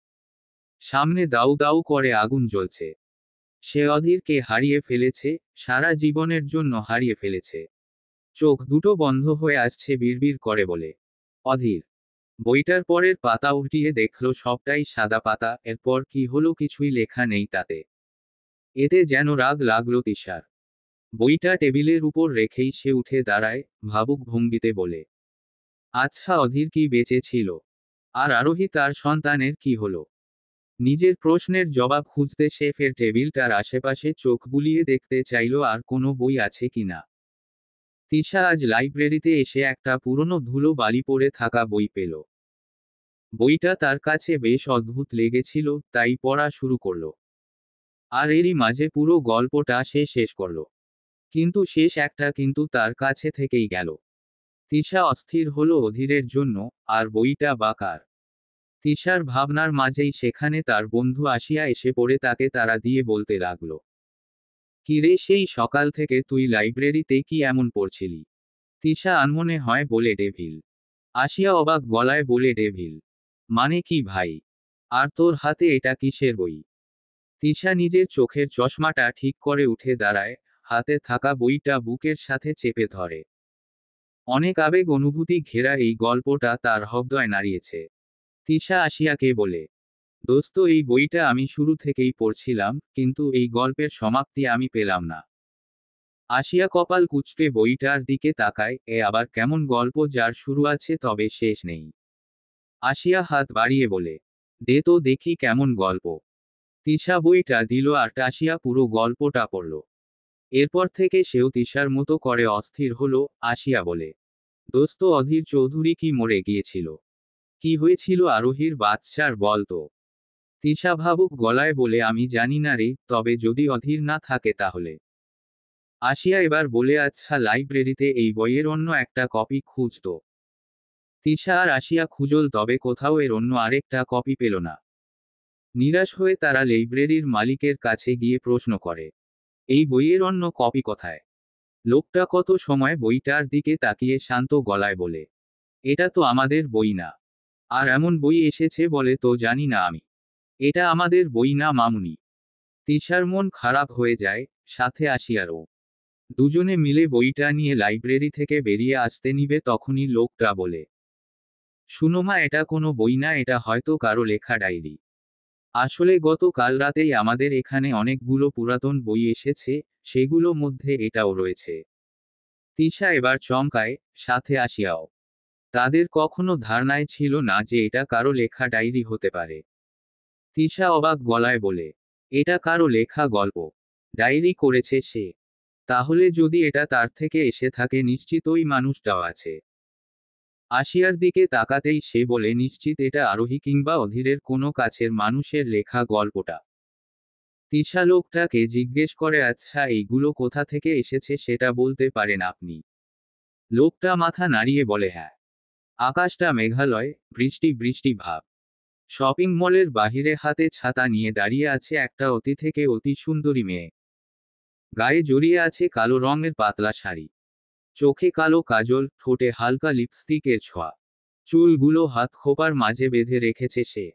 Speaker 1: সামনে দাউ দাউ করে আগুন জ্বলছে। সে অধীরকে হারিয়ে ফেলেছে, সারা জীবনের জন্য হারিয়ে ফেলেছে। চোখ দুটো বন্ধ হয়ে আসছে, বিড়বিড় করে বলে, অধীর। বইটার পরের পাতা উল্টিয়ে দেখল সবটাই সাদা পাতা। এরপর কি হলো কিছুই লেখা নেই তাতে। এতে যেন রাগ লাগলো তিশার। বইটা টেবিলের উপর রেখেই সে উঠে দাঁড়ায়, ভাবুক ভঙ্গিতে বলে, আচ্ছা অধীর কি বেঁচে ছিল? আর আরোহী তার সন্তানের কি হলো? নিজের প্রশ্নের জবাব খুঁজতে সে ফের টেবিলটার আশেপাশে চোখ বুলিয়ে দেখতে চাইল আর কোনো বই আছে কিনা। তিশা আজ লাইব্রেরিতে এসে একটা পুরনো ধুলো বালি পড়ে থাকা বই পেল। বইটা তার কাছে বেশ অদ্ভুত লেগেছিল, তাই পড়া শুরু করলো। আর এরই মাঝে পুরো গল্পটা সে শেষ করল। কিন্তু শেষ একটা কিন্তু তার কাছে থেকেই গেল। তিশা অস্থির হলো অধীরের জন্য, আর বইটা বা কার। তিশার ভাবনার মাঝেই সেখানে তার বন্ধু আসিয়া এসে পড়ে তাকে তাড়া দিয়ে বলতে লাগলো, কিরে সেই সকাল থেকে তুই লাইব্রেরিতে কি এমন পড়ছিলি? তিশা আনমনে হয় বলে ডেভিল। আসিয়া অবাক গলায় বলে ডেভিল মানে কি ভাই? আর তোর হাতে এটা কিসের বই? তিশা নিজের চোখের চশমাটা ঠিক করে উঠে দাঁড়ায়, হাতে থাকা বইটা বুকের সাথে চেপে ধরে। অনেক আবেগ অনুভূতি ঘেরা এই গল্পটা তার হৃদয় নাড়িয়েছে। তিশা আসিয়াকে বলে, দোস্ত এই বইটা আমি শুরু থেকেই পড়ছিলাম, কিন্তু এই গল্পের সমাপ্তি আমি পেলাম না। আসিয়া কপাল কুঁচকে বইটার দিকে তাকায়, এ আবার কেমন গল্প যার শুরু আছে তবে শেষ নেই? আসিয়া হাত বাড়িয়ে বলে, দে তো দেখি কেমন গল্প। তিশা বইটা দিল আর আসিয়া পুরো গল্পটা পড়ল। এরপর থেকে সেও তিশার মতো করে অস্থির হলো। আসিয়া বলে, দোস্ত অধীর চৌধুরী কি মরে গিয়েছিল? কি হয়েছিল আরোহীর বাচ্চার বল তো? তিশা ভাবুক গলায় বলে, আমি জানি না রে, তবে যদি অধীর না থাকে তাহলে। আসিয়া এবার বলে, আচ্ছা লাইব্রেরিতে এই বইয়ের অন্য একটা কপি খুঁজতো। তিশা আর আসিয়া খুঁজল, তবে কোথাও এর অন্য আরেকটা কপি পেল না। নিরাশ হয়ে তারা লাইব্রেরির মালিকের কাছে গিয়ে প্রশ্ন করে, এই বইয়ের অন্য কপি কোথায়? লোকটা কত সময় বইটার দিকে তাকিয়ে শান্ত গলায় বলে, এটা তো আমাদের বই না। আর এমন বই এসেছে বলে তো জানি না আমি। এটা আমাদের বই না মামুনি। তিশার মন খারাপ হয়ে যায়, সাথে আসিয়ারও। দুজনে মিলে বইটা নিয়ে লাইব্রেরি থেকে বেরিয়ে আসতে নিবে তখনই লোকটা বলে, শুনো মা, এটা কোনো বই না, এটা হয়তো কারো লেখা ডায়েরি। আসলে গত কাল রাতেই আমাদের এখানে অনেকগুলো পুরাতন বই এসেছে, সেগুলো মধ্যে এটাও রয়েছে। তিশা এবার চমকায়, সাথে আসিয়াও। তাদের কখনো ধারণায় ছিল না যে এটা কারো লেখা ডায়েরি হতে পারে। তিশা অবাক গলায় বলে, এটা কারো লেখা গল্প? ডায়েরি করেছে সে? তাহলে যদি এটা তার থেকে এসে থাকে নিশ্চিত ওই মানুষটাও আছে। আসিয়ার দিকে তাকাতেই সে বলে, নিশ্চিত এটা আরোহী কিংবা অধীরের কোনো কাছের মানুষের লেখা গল্পটা। তিশা লোকটাকে জিজ্ঞেস করে, আচ্ছা এইগুলো কোথা থেকে এসেছে সেটা বলতে পারেন আপনি? লোকটা মাথা নাড়িয়ে বলে, হ্যাঁ। আকাশটা মেঘালয়, বৃষ্টি বৃষ্টি ভাব। শপিং মলের বাহিরে হাতে ছাতা নিয়ে দাঁড়িয়ে আছে একটা অতি থেকে অতি সুন্দরী মেয়ে। গায়ে জড়িয়ে আছে কালো রঙের পাতলা শাড়ি। চোখে কালো কাজল, ঠোঁটে হালকা লিপস্টিকের ছোঁয়া। চুলগুলো হাত খোপার মাঝে বেঁধে রেখেছে সে।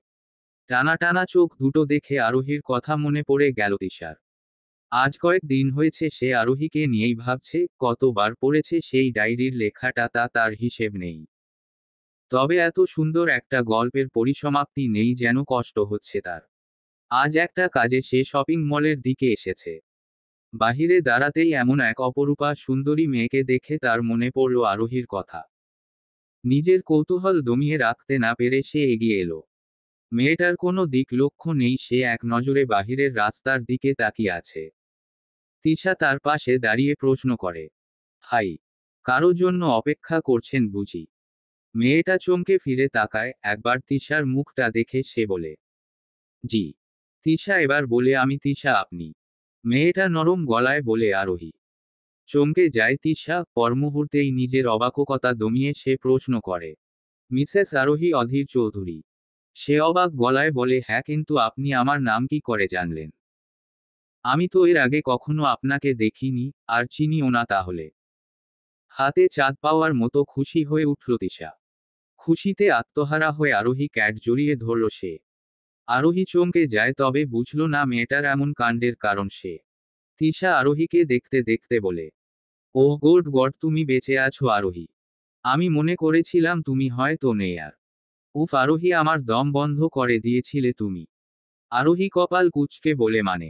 Speaker 1: টানা টানা চোখ দুটো দেখে আরোহীর কথা মনে পড়ে গেল তিশার। আজ কয়েক দিন হয়েছে সে আরোহীকে নিয়েই ভাবছে, কতবার পড়েছে সেই ডায়েরির লেখাটা তা তার হিসেব নেই। তবে এত সুন্দর একটা গল্পের পরিসমাপ্তি নেই যেন কষ্ট হচ্ছে তার। আজ একটা কাজে সে শপিং মলের দিকে এসেছে। বাহিরে দাঁড়াতেই এমন এক অপরূপা সুন্দরী মেয়েকে দেখে তার মনে পড়ল আরোহীর কথা। নিজের কৌতূহল দমিয়ে রাখতে না পেরে সে এগিয়ে এলো। মেয়েটার কোনো দিক লক্ষ্য নেই, সে এক নজরে বাহিরের রাস্তার দিকে তাকিয়ে আছে। তিশা তার পাশে দাঁড়িয়ে প্রশ্ন করে, হাই, কারো জন্য অপেক্ষা করছেন বুঝি? মেয়েটা চমকে ফিরে তাকায়, একবার তিশার মুখটা দেখে সে বলে, জি। তিশা এবার বলে, আমি তিশা, আপনি? মেয়েটা নরম গলায় বলে, আরোহী। চমকে যায় তিশা, পর মুহূর্তেই নিজের অবাকতা দমিয়ে সে প্রশ্ন করে, মিসেস আরোহী অধীর চৌধুরী? সে অবাক গলায় বলে, হ্যাঁ, কিন্তু আপনি আমার নাম কি করে জানলেন? আমি তো এর আগে কখনো আপনাকে দেখিনি, আর চিনিও না তাহলে। হাতে চাঁদ পাওয়ার মতো খুশি হয়ে উঠল তিশা। খুশিতে আত্মহারা হয়ে আরোহী ক্যাট জড়িয়ে ধরল সে। আরোহী চমকে যায়, তবে বুঝল না মেয়েটার এমন কাণ্ডের কারণ সে। তিশা আরোহীকে দেখতে দেখতে বলে, ওহ গড গড, তুমি বেঁচে আছো আরোহী। আমি মনে করেছিলাম তুমি হয়তো নেই আর। উফ আরোহী, আমার দম বন্ধ করে দিয়েছিলে তুমি। আরোহী কপাল কুঁচকে বলে, মানে?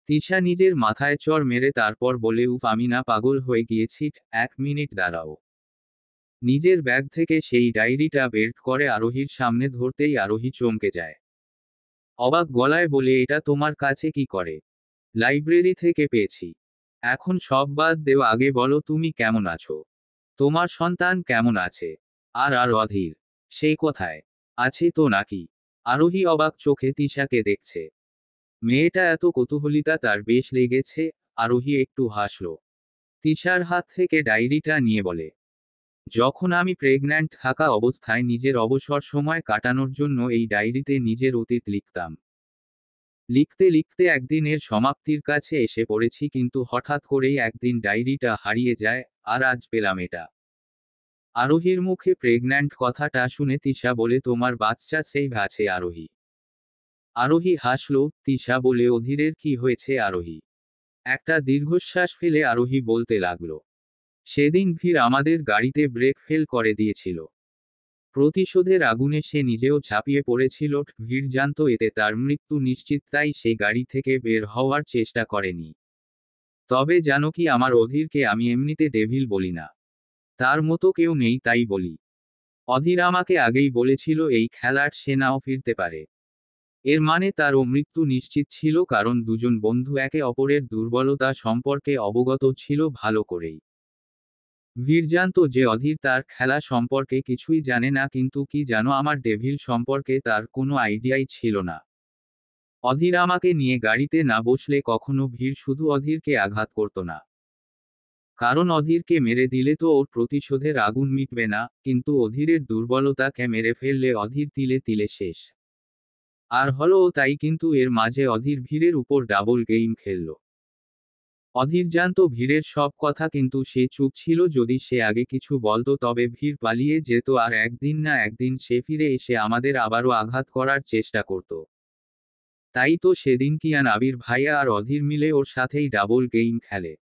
Speaker 1: তিশা নিজের মাথায় চড় মেরে তারপর বলে, উফ, আমি না পাগল হয়ে গিয়েছি। 1 মিনিট দাঁড়াও। নিজের ব্যাগ থেকে সেই ডায়েরিটা বের করে আরোহীর সামনে ধরতেই আরোহী চমকে যায়। অবাক গলায় বলে, এটা তোমার কাছে কি করে? লাইব্রেরি থেকে পেয়েছি। এখন সব বাদ দেও, আগে বলো তুমি কেমন আছো? তোমার সন্তান কেমন আছে? আর আর অধীর, সেই কোথায়? আছে তো নাকি? আরোহী অবাক চোখে তিশাকে দেখছে। মেয়েটা এত কৌতূহলিতা তার বেশ লেগেছে। আরোহী একটু হাসল। তিশার হাত থেকে ডায়েরিটা নিয়ে বলে, যখন আমি প্রেগন্যান্ট থাকা অবস্থায় নিজের অবসর সময় কাটানোর জন্য এই ডায়েরিতে নিজের অতীত লিখতাম। লিখতে লিখতে একদিন এর সমাপ্তির কাছে এসে পড়েছি, কিন্তু হঠাৎ করেই একদিন ডায়েরিটা হারিয়ে যায়, আর আজ পেলাম এটা। আরোহীর মুখে প্রেগন্যান্ট কথাটা শুনে তিশা বলে, তোমার বাচ্চা সেই আছে? আরোহী আরোহী হাসল। তিশা বলে, অধীরের কি হয়েছে? আরোহী একটা দীর্ঘশ্বাস ফেলে আরোহী বলতে লাগল, সেদিন ভীর আমাদের গাড়িতে ব্রেক ফেল করে দিয়েছিল। প্রতিশোধের আগুনে সে নিজেও ঝাঁপিয়ে পড়েছিল। ভীর জানত এতে তার মৃত্যু নিশ্চিত, তাই সে গাড়ি থেকে বের হওয়ার চেষ্টা করেনি। তবে জানো কি, আমার অধীরকে আমি এমনিতে ডেভিল বলি না। তার মতো কেউ নেই তাই বলি। অধীর আমাকে আগেই বলেছিল এই খেলার সে নাও ফিরতে পারে। এর মানে তারও মৃত্যু নিশ্চিত ছিল, কারণ দুজন বন্ধু একে অপরের দুর্বলতা সম্পর্কে অবগত ছিল ভালো করেই। ভীর জানত যে অধীর তার খেলা সম্পর্কে কিছুই জানে না, কিন্তু কি জানো, আমার ডেভিল সম্পর্কে তার কোনো আইডিয়াই ছিল না। অধীর আমাকে নিয়ে গাড়িতে না বসলে কখনো ভীর শুধু অধীরকে আঘাত করত না। কারণ অধীরকে মেরে দিলে তো ওর প্রতিশোধের আগুন মিটবে না, কিন্তু অধীরের দুর্বলতাকে মেরে ফেললে অধীর তিলে তিলে শেষ। আর হলো তাই, কিন্তু এর মাঝে অধীর ভীরের উপর ডাবল গেম খেলল। অধীর জানত ভীরের সব কথা, কিন্তু সে চুপ ছিল। যদি সে আগে কিছু বলতো তবে ভীর পালিয়ে যেত, আর একদিন না একদিন সে ফিরে এসে আমাদের আবারও আঘাত করার চেষ্টা করত। তাই তো সেদিন কিয়ান, আবির ভাইয়া আর অধীর মিলে ওর সাথেই ডাবল গেম খেলে।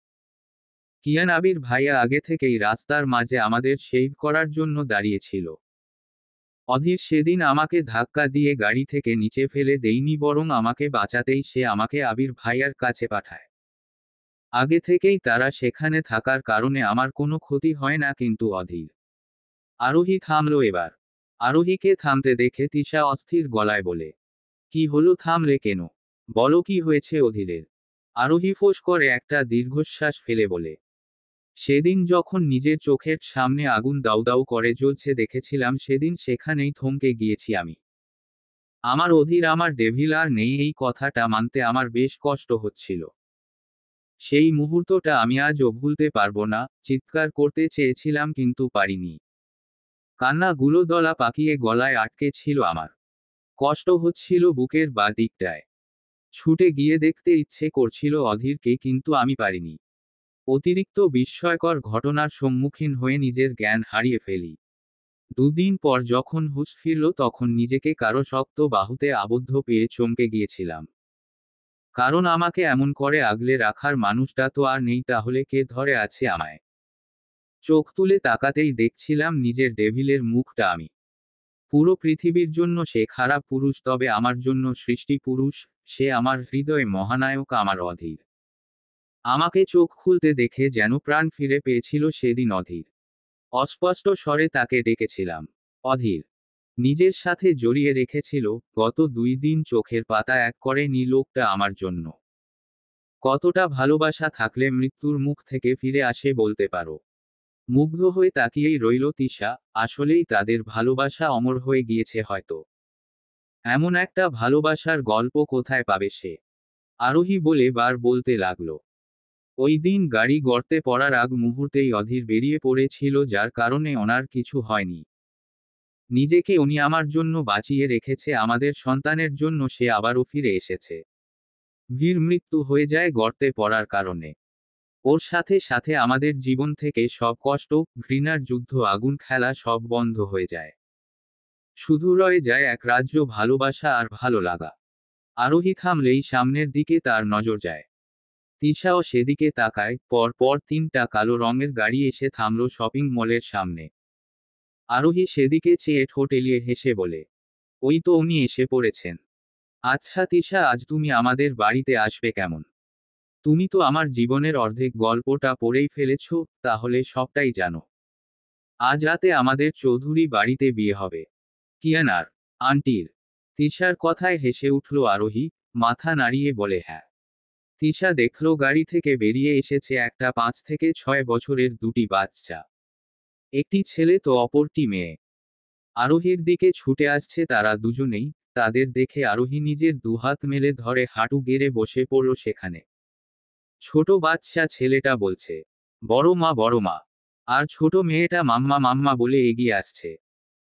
Speaker 1: কিয়ান আবির ভাইয়া আগে থেকেই রাস্তার মাঝে আমাদের সেভ করার জন্য দাঁড়িয়েছিল। অধীর সেদিন আমাকে ধাক্কা দিয়ে গাড়ি থেকে নিচে ফেলে দেয়নি, বরং আমাকে বাঁচাতেই সে আমাকে আবির ভাইয়ার কাছে পাঠায়। আগে থেকেই তারা সেখানে থাকার কারণে আমার কোনো ক্ষতি হয় না, কিন্তু অধীর। আরোহী থামলো এবার। আরোহীকে থামতে দেখে তিশা অস্থির গলায় বলে, কি হলো, থামলে কেন? বলো কি হয়েছে অধীরের? আরোহী ফোঁস করে একটা দীর্ঘশ্বাস ফেলে বলে, সেদিন যখন নিজের চোখের সামনে আগুন দাউ দাউ করে জ্বলছে দেখেছিলাম, সেদিন সেখানেই থমকে গিয়েছি আমি। আমার অধীর, আমার ডেভিল আর নেই, এই কথাটা মানতে আমার বেশ কষ্ট হচ্ছিল। সেই মুহূর্তটা আমি আজও ভুলতে পারবো না। চিৎকার করতে চেয়েছিলাম কিন্তু পারিনি। কান্নাগুলো দলা পাকিয়ে গলায় আটকে ছিল আমার। কষ্ট হচ্ছিল বুকের বা দিকটায়। ছুটে গিয়ে দেখতে ইচ্ছে করছিল অধীরকে, কিন্তু আমি পারিনি। অতিরিক্ত বিস্ময়কর ঘটনার সম্মুখীন হয়ে নিজের জ্ঞান হারিয়ে ফেলি। দুদিন পর যখন হুঁশ ফিরল, তখন নিজেকে কারো শক্ত বাহুতে আবদ্ধ পেয়ে চমকে গিয়েছিলাম। কারণ আমাকে এমন করে আগলে রাখার মানুষটা তো আর নেই, তাহলে কে ধরে আছে আমায়? চোখ তুলে তাকাতেই দেখছিলাম নিজের ডেভিলের মুখটা আমি। পুরো পৃথিবীর জন্য সে খারাপ পুরুষ, তবে আমার জন্য সৃষ্টি পুরুষ। সে আমার হৃদয়ে মহানায়ক, আমার অধীর। আমাকে চোখ খুলতে দেখে যেন প্রাণ ফিরে পেয়েছিল সেদিন অধীর। অস্পষ্ট স্বরে তাকে ডেকেছিলাম, অধীর। নিজের সাথে জড়িয়ে রেখেছিল। গত 2 দিন চোখের পাতা এক করেনি লোকটা আমার জন্য। কতটা ভালোবাসা থাকলে মৃত্যুর মুখ থেকে ফিরে আসে বলতে পারো? মুগ্ধ হয়ে তাকিয়েই রইল তিশা। আসলেই তাদের ভালোবাসা অমর হয়ে গিয়েছে হয়তো। এমন একটা ভালোবাসার গল্প কোথায় পাবে সে? আরোহী বলে বার বলতে লাগলো, ওই দিন গাড়ি গর্তে পড়ার আগ মুহূর্তেই অধীর বেরিয়ে পড়েছিল, যার কারণে ওনার কিছু হয়নি। নিজেকে উনি আমার জন্য বাঁচিয়ে রেখেছে, আমাদের সন্তানের জন্য সে আবারও ফিরে এসেছে। ভীর মৃত্যু হয়ে যায় গর্তে পড়ার কারণে। ওর সাথে সাথে আমাদের জীবন থেকে সব কষ্ট, ঘৃণার যুদ্ধ, আগুন খেলা সব বন্ধ হয়ে যায়। শুধু রয়ে যায় এক রাজ্য ভালোবাসা আর ভালো লাগা। আরোহী থামলেই সামনের দিকে তার নজর যায়। তিশাও সেদিকে তাকায়। পর পর 3টা কালো রঙের গাড়ি এসে থামল শপিং মলের সামনে। আরোহী সেদিকে চেয়ে ঠোঁট এলিয়ে হেসে বলে, ওই তো উনি এসে পড়েছেন। আচ্ছা তিশা, আজ তুমি আমাদের বাড়িতে আসবে কেমন? তুমি তো আমার জীবনের অর্ধেক গল্পটা পড়েই ফেলেছ, তাহলে সবটাই জানো। আজ রাতে আমাদের চৌধুরী বাড়িতে বিয়ে হবে। কিয়ান আর আন্টির। তিশার কথায় হেসে উঠল আরোহী, মাথা নাড়িয়ে বলে হ্যাঁ। তিশা দেখল গাড়ি থেকে বেরিয়ে এসেছে একটা 5 থেকে 6 বছরের দুটি বাচ্চা। একটি ছেলে তো অপরটি মেয়ে। আরোহীর দিকে ছুটে আসছে তারা দুজনেই। তাদের দেখে আরোহী নিজের দুহাত মেলে ধরে হাঁটু গেড়ে বসে পড়ল সেখানে। ছোট বাচ্চা ছেলেটা বলছে, বড় মা বড় মা। আর ছোট মেয়েটা মাম্মা মাম্মা বলে এগিয়ে আসছে।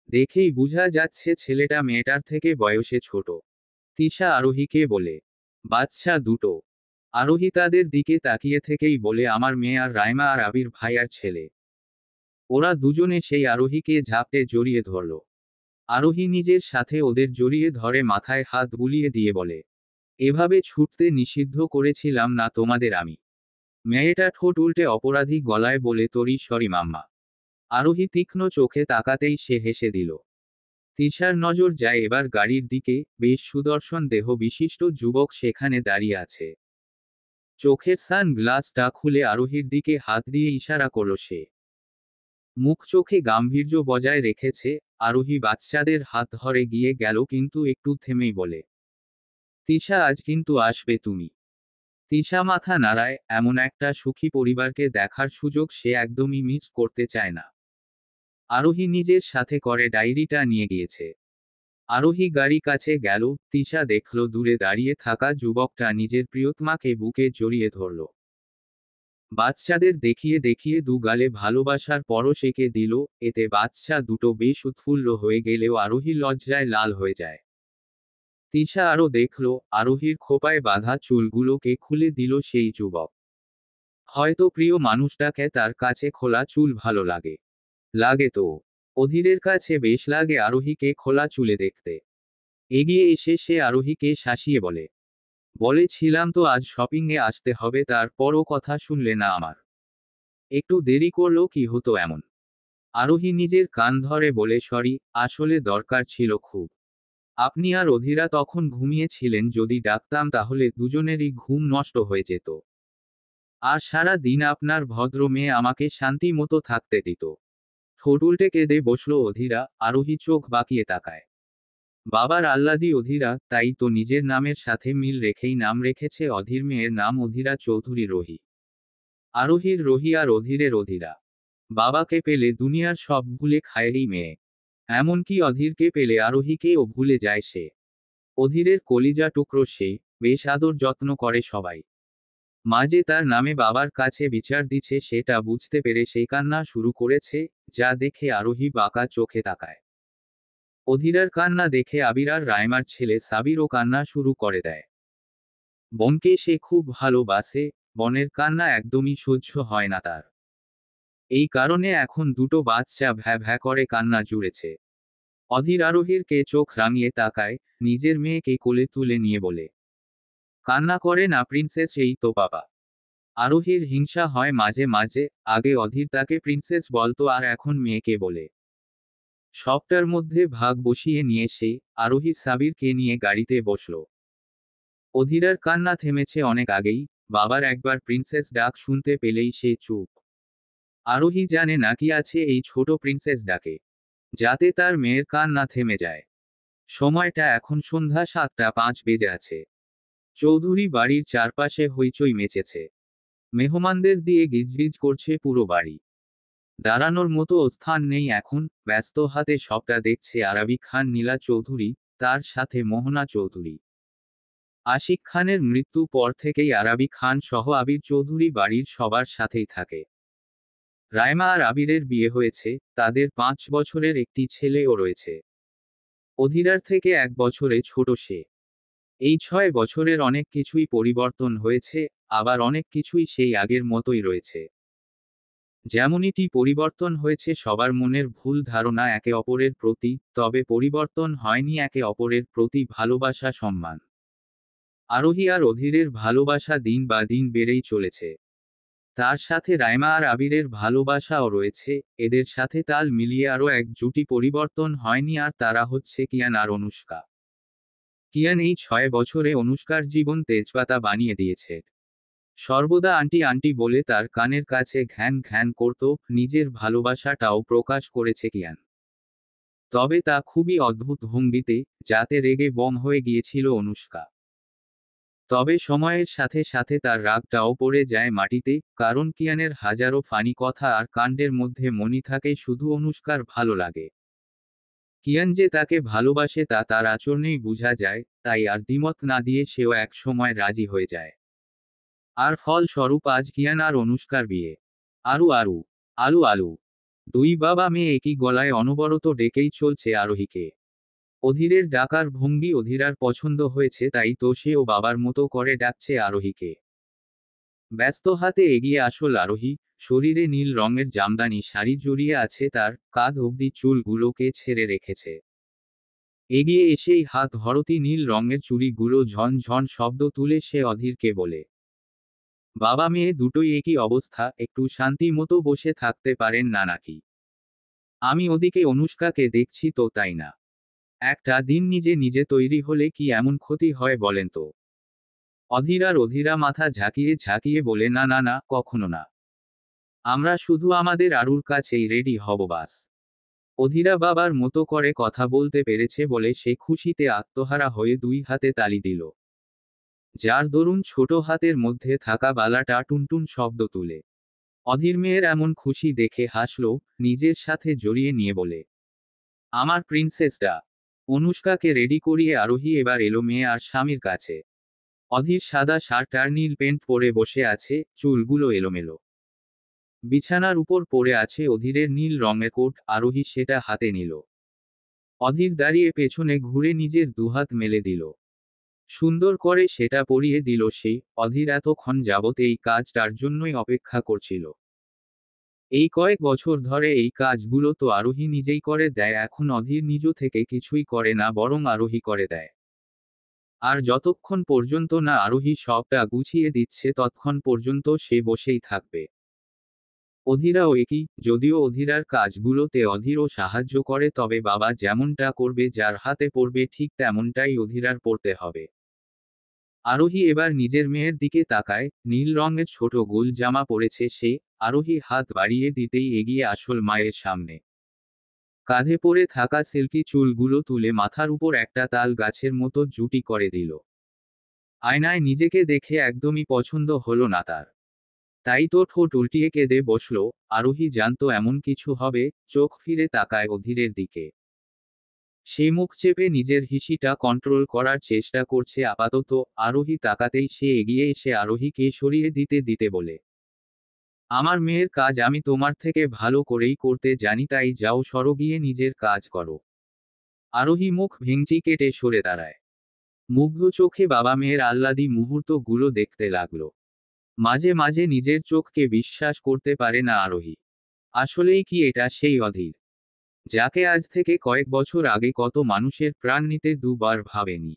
Speaker 1: দেখেই বোঝা যাচ্ছে ছেলেটা মেয়েটার থেকে বয়সে ছোট। তিশা আরোহীকে বলে, বাচ্চা দুটো। আরোহী তাদের দিকে তাকিয়ে থেকেই বলে, আমার মেয়ে আর রাইমা আর আবির ভাই আর ছেলে। ওরা দুজনে সেই আরোহীকে ঝাপটে জড়িয়ে ধরল। আরোহী নিজের সাথে ওদের জড়িয়ে ধরে মাথায় হাত বুলিয়ে দিয়ে বলে, এভাবে ছুটতে নিষিদ্ধ করেছিলাম না তোমাদের আমি? মেয়েটা ঠোঁট উল্টে অপরাধী গলায় বলে, তোরই সরি মাম্মা। আরোহী তীক্ষ্ণ চোখে তাকাতেই সে হেসে দিল। তিশার নজর যায় এবার গাড়ির দিকে। বেশ সুদর্শন দেহ বিশিষ্ট যুবক সেখানে দাঁড়িয়ে আছে। চোখের সান গ্লাসটা খুলে আরোহীর দিকে হাত দিয়ে ইশারা করল সে। মুখ চোখে গাম্ভীর্য বজায় রেখেছে। আরোহী বাচ্চাদের হাত ধরে গিয়ে গেল কিন্তু একটু থেমেই বলে, তিশা আজ কিন্তু আসবে তুমি। তিশা মাথা নাড়ায়, এমন একটা সুখী পরিবারকে দেখার সুযোগ সে একদমই মিস করতে চায় না। আরোহী নিজের সাথে করে ডায়েরিটা নিয়ে গিয়েছে। আরোহী গাড়ি কাছে গেল। তিশা দেখল দূরে দাঁড়িয়ে থাকা যুবকটা নিজের প্রিয়তমাকে বুকে জড়িয়ে ধরল। বাচ্চাদের দেখিয়ে দেখিয়ে দু গালে ভালোবাসার পরশ এঁকে দিল। এতে বাচ্চা দুটো বেশ উৎফুল্ল হয়ে গেলেও আরোহী লজ্জায় লাল হয়ে যায়। তিশা আরও দেখল, আরোহীর খোপায় বাঁধা চুলগুলোকে খুলে দিল সেই যুবক। হয়তো প্রিয় মানুষটাকে তার কাছে খোলা চুল ভালো লাগে। লাগে তো। অধীরের কাছে বেশ লাগে আরোহীকে খোলা চুলে দেখতে। এগিয়ে এসে সে আরোহীকে শাসিয়ে বলে, বলেছিলাম তো আজ শপিংয়ে আসতে হবে, তারপরও কথা শুনলে না আমার। একটু দেরি করলেও কি হতো এমন? আরোহী নিজের কান ধরে বলে, সরি, আসলে দরকার ছিল খুব। আপনি আর অধীরা তখন ঘুমিয়েছিলেন, যদি ডাকতাম তাহলে দুজনেরই ঘুম নষ্ট হয়ে যেত। আর সারা দিন আপনার ভদ্র মেয়ে আমাকে শান্তি মতো থাকতে দিত। ঠোঁট উল্টে কেঁদে বসল অধীরা। আরোহী চোখ বাঁকিয়ে তাকায়। বাবার আহ্লাদী অধীরা, তাই তো নিজের নামের সাথে মিল রেখেই নাম রেখেছে অধীর। মেয়ের নাম অধীরা চৌধুরী রোহি। আরোহীর রোহি আর অধীরের অধীরা। বাবাকে পেলে দুনিয়ার সব ভুলে খায় এই মেয়ে। এমনকি অধীরকে পেলে আরোহীকেও ভুলে যায় সে। অধীরের কলিজা টুকরো সে। বেশ আদর যত্ন করে সবাই। মাঝে তার নামে বাবার কাছে বিচার দিচ্ছে সেটা বুঝতে পেরে সেই কান্না শুরু করেছে, যা দেখে আরোহী বাঁকা চোখে তাকায়। অধীরার কান্না দেখে আবির আর রাইমার ছেলে সাবিরও কান্না শুরু করে দেয়। বোনকে সে খুব ভালোবাসে। বোনের কান্না একদমই সহ্য হয় না তার। এই কারণে এখন দুটো বাচ্চা ভ্যা ভ্যা করে কান্না জুড়েছে। অধীর আরোহীরকে চোখ রাঙিয়ে তাকায়, নিজের মেয়েকে কোলে তুলে নিয়ে বলে, কান্না করে না প্রিন্সেস, এই তো বাবা। আরোহীর হিংসা হয় মাঝে মাঝে। আগে অধীর তাকে প্রিন্সেস বলতো আর এখন মেয়েকে বলে। সবটার মধ্যে ভাগ বসিয়ে নিয়ে সে আরোহী সাবিরকে নিয়ে গাড়িতে বসল। অধীরার কান্না থেমেছে অনেক আগেই। বাবার একবার প্রিন্সেস ডাক শুনতে পেলেই সে চুপ। আরোহী জানে না কি আছে এই ছোট প্রিন্সেস ডাকে, যাতে তার মেয়ের কান্না থেমে যায়। সময়টা এখন সন্ধ্যা 7টা 5 বেজে আছে। চৌধুরী বাড়ির চারপাশে হইচই মেচেছে। মেহমানদের দিয়ে গিজগিজ করছে পুরো বাড়ি। দাঁড়ানোর মতো স্থান নেই এখন। ব্যস্ত হাতে সবটা দেখছে আরাবী খান নীলা চৌধুরী, তার সাথে মোহনা চৌধুরী। আশিক খানের মৃত্যু পর থেকেই আরাবী খান সহ আবির চৌধুরী বাড়ির সবার সাথেই থাকে। রাইমা আর আবিরের বিয়ে হয়েছে, তাদের 5 বছরের একটি ছেলেও রয়েছে। অধীরার থেকে 1 বছরে ছোট সে। এই 6 বছরের অনেক কিছুই পরিবর্তন হয়েছে, আবার অনেক কিছুই সেই আগের মতোই রয়েছে। যেমনিটি পরিবর্তন হয়েছে সবার মনের ভুল ধারণা একে অপরের প্রতি, তবে পরিবর্তন হয়নি একে অপরের প্রতি ভালোবাসা সম্মান। আরোহী আর অধীরের ভালোবাসা দিন বা দিন বেড়েই চলেছে। তার সাথে রাইমা আর আবিরের ভালোবাসাও রয়েছে। এদের সাথে তাল মিলিয়ে আরও এক জুটি পরিবর্তন হয়নি, আর তারা হচ্ছে কিয়ান আর অনুষ্কা। কিয়ান এই 6 বছরে অনুষ্কার জীবন তেজপাতা বানিয়ে দিয়েছে। সর্বদা আন্টি আন্টি বলে তার কানের কাছে ঘ্যান ঘ্যান করত, নিজের ভালোবাসাটাও প্রকাশ করেছে কিয়ান। তবে তা খুবই অদ্ভুত ভঙ্গিতে, যাতে রেগে বম হয়ে গিয়েছিল অনুষ্কা। তবে সময়ের সাথে সাথে তার রাগটাও পড়ে যায় মাটিতে, কারণ কিয়ানের হাজারো ফানি কথা আর কাণ্ডের মধ্যে মনি থাকে শুধু অনুষ্কার ভালো লাগে। কিয়ান যে তাকে ভালোবাসে তা তার আচরণেই বোঝা যায়, তাই আর দ্বিমত না দিয়ে সেও এক সময় রাজি হয়ে যায়। আর ফল স্বরূপ আজ কিয়ান আর অনুষ্কার বিয়ে। আরু আরু, আলু আলু, দুই বাবা মেয়ে একই গলায় অনবরত ডেকেই চলছে আরোহীকে। অধীরের ডাকার ভঙ্গি অধীরার পছন্দ হয়েছে, তাই তো সেও বাবার মতো করে ডাকছে আরোহীকে। ব্যস্ত হাতে এগিয়ে আসল আরোহী, শরীরে নীল রঙের জামদানি শাড়ি জড়িয়ে আছে, তার কাঁধ অবধি চুলগুলোকে ছেড়ে রেখেছে। এগিয়ে এসেই হাত ভরতি নীল রঙের চুড়িগুলো ঝন ঝন শব্দ তুলে সে অধীরকে বলে, বাবা মেয়ে দুটোই একই অবস্থা, একটু শান্তি মতো বসে থাকতে পারেন না নাকি? আমি ওদিকে অনুষ্কাকে দেখছি তো, তাই না? একটা দিন নিজে নিজে তৈরি হলে কি এমন ক্ষতি হয় বলেন তো? অধীরা মাথা ঝাঁকিয়ে ঝাঁকিয়ে বলে, না না না, কখনো না। আমরা শুধু আমাদের আরুর কাছেই রেডি হব বাস। অধীরা বাবার মতো করে কথা বলতে পেরেছে বলে সে খুশিতে আত্মহারা হয়ে দুই হাতে তালি দিল, যার দরুন ছোট হাতের মধ্যে থাকা বালাটা টুনটুন শব্দ তুলে। অধীর মেয়ের এমন খুশি দেখে হাসল, নিজের সাথে জড়িয়ে নিয়ে বলে, আমার প্রিন্সেসটা। অনুষ্কাকে রেডি করিয়ে আরোহী এবার এলো মেয়ে আর স্বামীর কাছে। অধীর সাদা শার্ট আর নীল প্যান্ট পরে বসে আছে, চুলগুলো এলোমেলো। বিছানার উপর পড়ে আছে অধীরের নীল রঙের কোট, আরোহী সেটা হাতে নিল। অধীর দাঁড়িয়ে পেছনে ঘুরে নিজের দুহাত মেলে দিল। সুন্দর করে সেটা পরিয়ে দিল সে। অধীর এতক্ষণ যাবত এই কাজটার জন্যই অপেক্ষা করছিল। এই কয়েক বছর ধরে এই কাজগুলো তো আরোহী নিজেই করে দেয়, এখন অধীর নিজ থেকে কিছুই করে না, বরং আরোহী করে দেয়। আর যতক্ষণ পর্যন্ত না আরোহী সবটা গুছিয়ে দিচ্ছে ততক্ষণ পর্যন্ত সে বসেই থাকবে। অধীরাও একই, যদিও অধীরার কাজগুলোতে অধীরও সাহায্য করে, তবে বাবা যেমনটা করবে, যার হাতে পড়বে ঠিক তেমনটাই অধীরার পড়তে হবে। আরোহী এবার নিজের মেয়ের দিকে তাকায়, নীল রঙের ছোট গোল জামা পরেছে সে। আরোহী হাত বাড়িয়ে দিতেই এগিয়ে আসল মায়ের সামনে। কাঁধে পড়ে থাকা সিল্কি চুলগুলো তুলে মাথার উপর একটা তাল গাছের মতো জুটি করে দিল। আয়নায় নিজেকে দেখে একদমই পছন্দ হলো না তার। তাই তো ঠোঁট উল্টিয়ে কেঁদে বসল। আরোহী জানতো এমন কিছু হবে, চোখ ফিরে তাকায় অধীরের দিকে। সে মুখ চেপে নিজের হিসিটা কন্ট্রোল করার চেষ্টা করছে আপাতত। আরোহী তাকাতেই সে এগিয়ে এসে আরোহীকে সরিয়ে দিতে দিতে বলে, আমার মেয়ের কাজ আমি তোমার থেকে ভালো করেই করতে জানি, তাই যাও, সরো গিয়ে নিজের কাজ করো। আরোহী মুখ ভেঙচি কেটে সরে দাঁড়ায়। মুগ্ধ চোখে বাবা মেয়ের আহ্লাদী মুহূর্তগুলো দেখতে লাগলো। মাঝে মাঝে নিজের চোখকে বিশ্বাস করতে পারে না আরোহী। আসলেই কি এটা সেই অধীর, যাকে আজ থেকে কয়েক বছর আগে কত মানুষের প্রাণ নিতে দুবার ভাবেনি?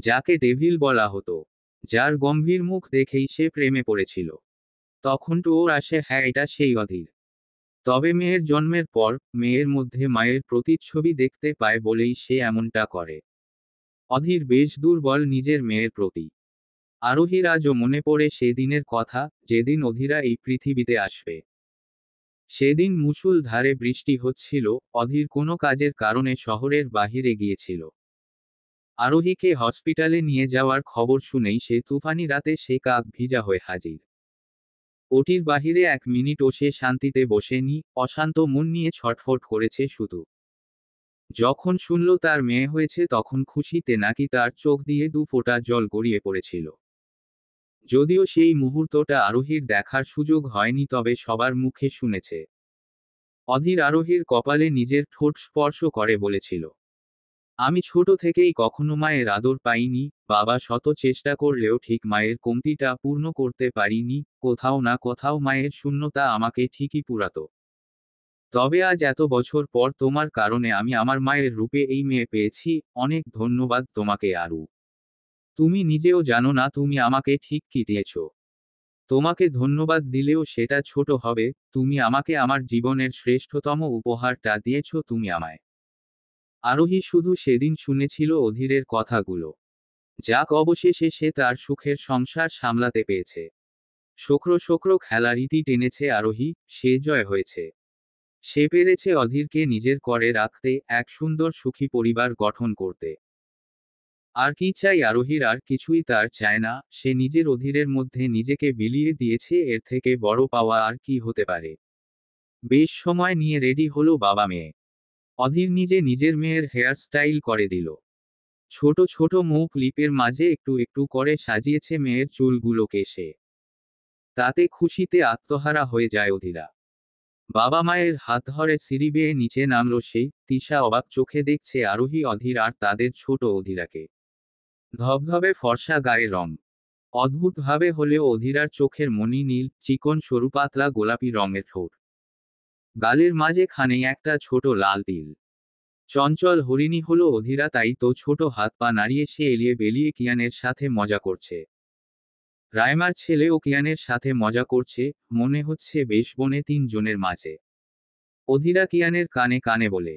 Speaker 1: যাকে ডেভিল বলা হতো, যার গম্ভীর মুখ দেখেই সে প্রেমে পড়েছিল। তখন তো ওর আসে, হ্যাঁ এটা সেই অধীর। তবে মেয়ের জন্মের পর মেয়ের মধ্যে মায়ের প্রতিচ্ছবি দেখতে পায় বলেই সে এমনটা করে। অধীর বেশ দুর্বল নিজের মেয়ের প্রতি। আরোহীর আজও মনে পড়ে সেদিনের কথা, যেদিন অধীরা এই পৃথিবীতে আসবে। সেদিন মুষুল ধারে বৃষ্টি হচ্ছিল। অধীর কোনো কাজের কারণে শহরের বাহিরে গিয়েছিল। আরোহীকে হসপিটালে নিয়ে যাওয়ার খবর শুনেই সে তুফানি রাতে সে কাক ভিজা হয়ে হাজির। ওটির বাহিরে এক মিনিটও সে শান্তিতে বসেনি, অশান্ত মন নিয়ে ছটফট করেছে শুধু। যখন শুনল তার মেয়ে হয়েছে তখন খুশিতে নাকি তার চোখ দিয়ে দু ফোঁটা জল গড়িয়ে পড়েছিল। যদিও সেই মুহূর্তটা আরোহীর দেখার সুযোগ হয়নি, তবে সবার মুখে শুনেছে। অধীর আরোহীর কপালে নিজের ঠোঁট স্পর্শ করে বলেছিল, আমি ছোট থেকেই কখনো মায়ের আদর পাইনি, বাবা শত চেষ্টা করলেও ঠিক মায়ের কমতিটা পূর্ণ করতে পারিনি, কোথাও না কোথাও মায়ের শূন্যতা আমাকে ঠিকই পুরাতো। তবে আজ এত বছর পর তোমার কারণে আমি আমার মায়ের রূপে এই মেয়ে পেয়েছি। অনেক ধন্যবাদ তোমাকে আরু। তুমি নিজেও জানো না তুমি আমাকে ঠিক কি দিয়েছো। তোমাকে ধন্যবাদ দিলেও সেটা ছোট হবে। তুমি আমাকে আমার জীবনের শ্রেষ্ঠতম উপহারটা দিয়েছো, তুমি আমায়। আরোহী শুধু সেদিন শুনেছিল অধীরের কথাগুলো। যাক, অবশেষে সে তার সুখের সংসার সামলাতে পেয়েছে। শোকরো শোকরো খেলার ইতি টেনেছে আরোহী, সে জয় হয়েছে। সে পেরেছে অধীরকে নিজের করে রাখতে, এক সুন্দর সুখী পরিবার গঠন করতে। আর কি চাই আরোহীর? আর কিছুই তার চায় না, সে নিজের অধীরের মধ্যে নিজেকে বিলিয়ে দিয়েছে, এর থেকে বড় পাওয়া আর কি হতে পারে। বেশ সময় নিয়ে রেডি হলো বাবা মেয়ে। অধীর নিজে নিজের মেয়ের হেয়ার স্টাইল করে দিল। ছোট ছোট মুখ লিপের মাঝে একটু একটু করে সাজিয়েছে মেয়ের চুলগুলোকে সে। তাতে খুশিতে আত্মহারা হয়ে যায় অধীরা। বাবা মায়ের হাত ধরে সিঁড়ি বেয়ে নিচে নামলো সে। তিশা অবাক চোখে দেখছে আরোহী, অধীর আর তাদের ছোট অধীরাকে। ধবধবে ফর্সা গায়ের রং। অদ্ভুতভাবে হলেও অধীরার চোখের মনি নীল, চিকন সরু পাতলা গোলাপি রঙের ঠোঁট। গালের মাঝে খানে একটা ছোট লাল তিল। চঞ্চল হরিণী হলো অধীরা, তাই তো ছোট হাত পা নাড়িয়ে সে এলিয়ে বেলিয়ে কিয়ানের সাথে মজা করছে। রাইমার ছেলে ও কিয়ানের সাথে মজা করছে, মনে হচ্ছে বেশ বনে তিনজনের মাঝে। অধীরা কিয়ানের কানে কানে বলে,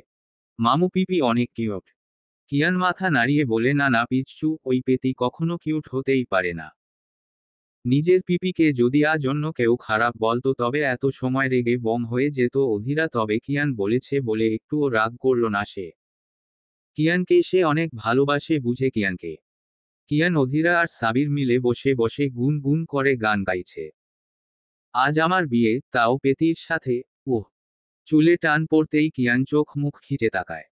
Speaker 1: মামু পিপি অনেক কিউট। কিয়ান মাথা নাড়িয়ে বলে, না না পিচ্চু, ওই পেতি কখনো কিউট হতেই পারে না। নিজের পিপিকে যদি আজ অন্য কেউ খারাপ বলতো তবে এত সময় রেগে বম হয়ে যেত অধীরা, তবে কিয়ান বলেছে বলে একটুও রাগ করল না সে। কিয়ানকে সে অনেক ভালোবাসে, বুঝে কিয়ানকে। কিয়ান, অধীরা আর সাবির মিলে বসে বসে গুন গুন করে গান গাইছে। আজ আমার বিয়ে, তাও পেতির সাথে। উহ। চুলে টান পড়তেই কিয়ান চোখ মুখ খিচে তাকায়।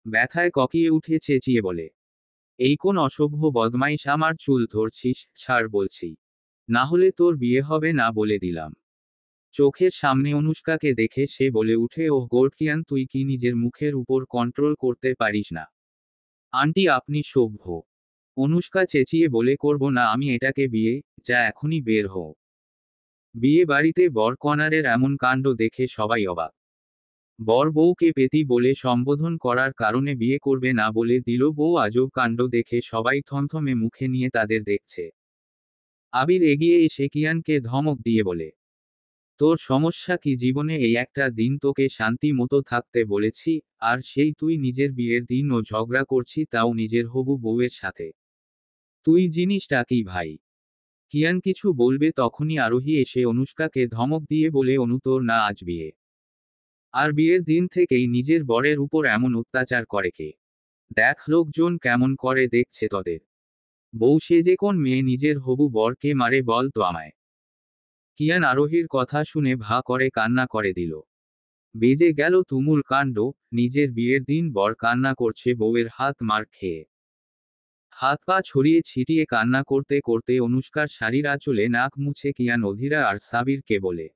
Speaker 1: ব্যথায় ককিয়ে উঠে চেঁচিয়ে বলে, এই কোন অসভ্য বদমাইশ, আমার চুল ধরছিস? ছাড় বলছি, না হলে তোর বিয়ে হবে না বলে দিলাম। চোখের সামনে অনুষ্কাকে দেখে সে বলে উঠে, ওহ গড কিয়ান, তুই কি নিজের মুখের উপর কন্ট্রোল করতে পারিস না? আন্টি আপনি সভ্য। অনুষ্কা চেঁচিয়ে বলে, করব না আমি এটাকে বিয়ে, যা এখনই বের হও। বিয়ে বাড়িতে বর কনারের এমন কাণ্ড দেখে সবাই অবাক। বর বউকে পেতি বলে সম্বোধন করার কারণে বিয়ে করবে না বলে দিল বউ, আজব কাণ্ড দেখে সবাই থমথমে মুখে নিয়ে তাদের দেখছে। আবির এগিয়ে এসে কিয়ানকে ধমক দিয়ে বলে, তোর সমস্যা কি জীবনে? এই একটা দিন তোকে শান্তি মতো থাকতে বলেছি, আর সেই তুই নিজের বিয়ের দিনও ঝগড়া করছি, তাও নিজের হবু বউয়ের সাথে। তুই জিনিসটা কি ভাই? কিয়ান কিছু বলবে তখনই আরোহী এসে অনুষ্কাকে ধমক দিয়ে বলে, অনু তোর না আজ বিয়ে? আর বিয়ের দিন থেকেই নিজের বরের উপর এমন অত্যাচার করে কে? দেখ লোকজন কেমন করে দেখছে তোদের। বউ সেজে কোন মেয়ে নিজের হবু বরকে মারে বল তো আমায়? কিয়ান আরোহীর কথা শুনে ভা করে কান্না করে দিল। বেজে গেল তুমুল কাণ্ড। নিজের বিয়ের দিন বর কান্না করছে বউয়ের হাত মার খেয়ে। হাত পা ছড়িয়ে ছিটিয়ে কান্না করতে করতে অনুষ্কার শাড়ির আঁচলে নাক মুছে কিয়ান অধীরা আর সাবিরকে বলে,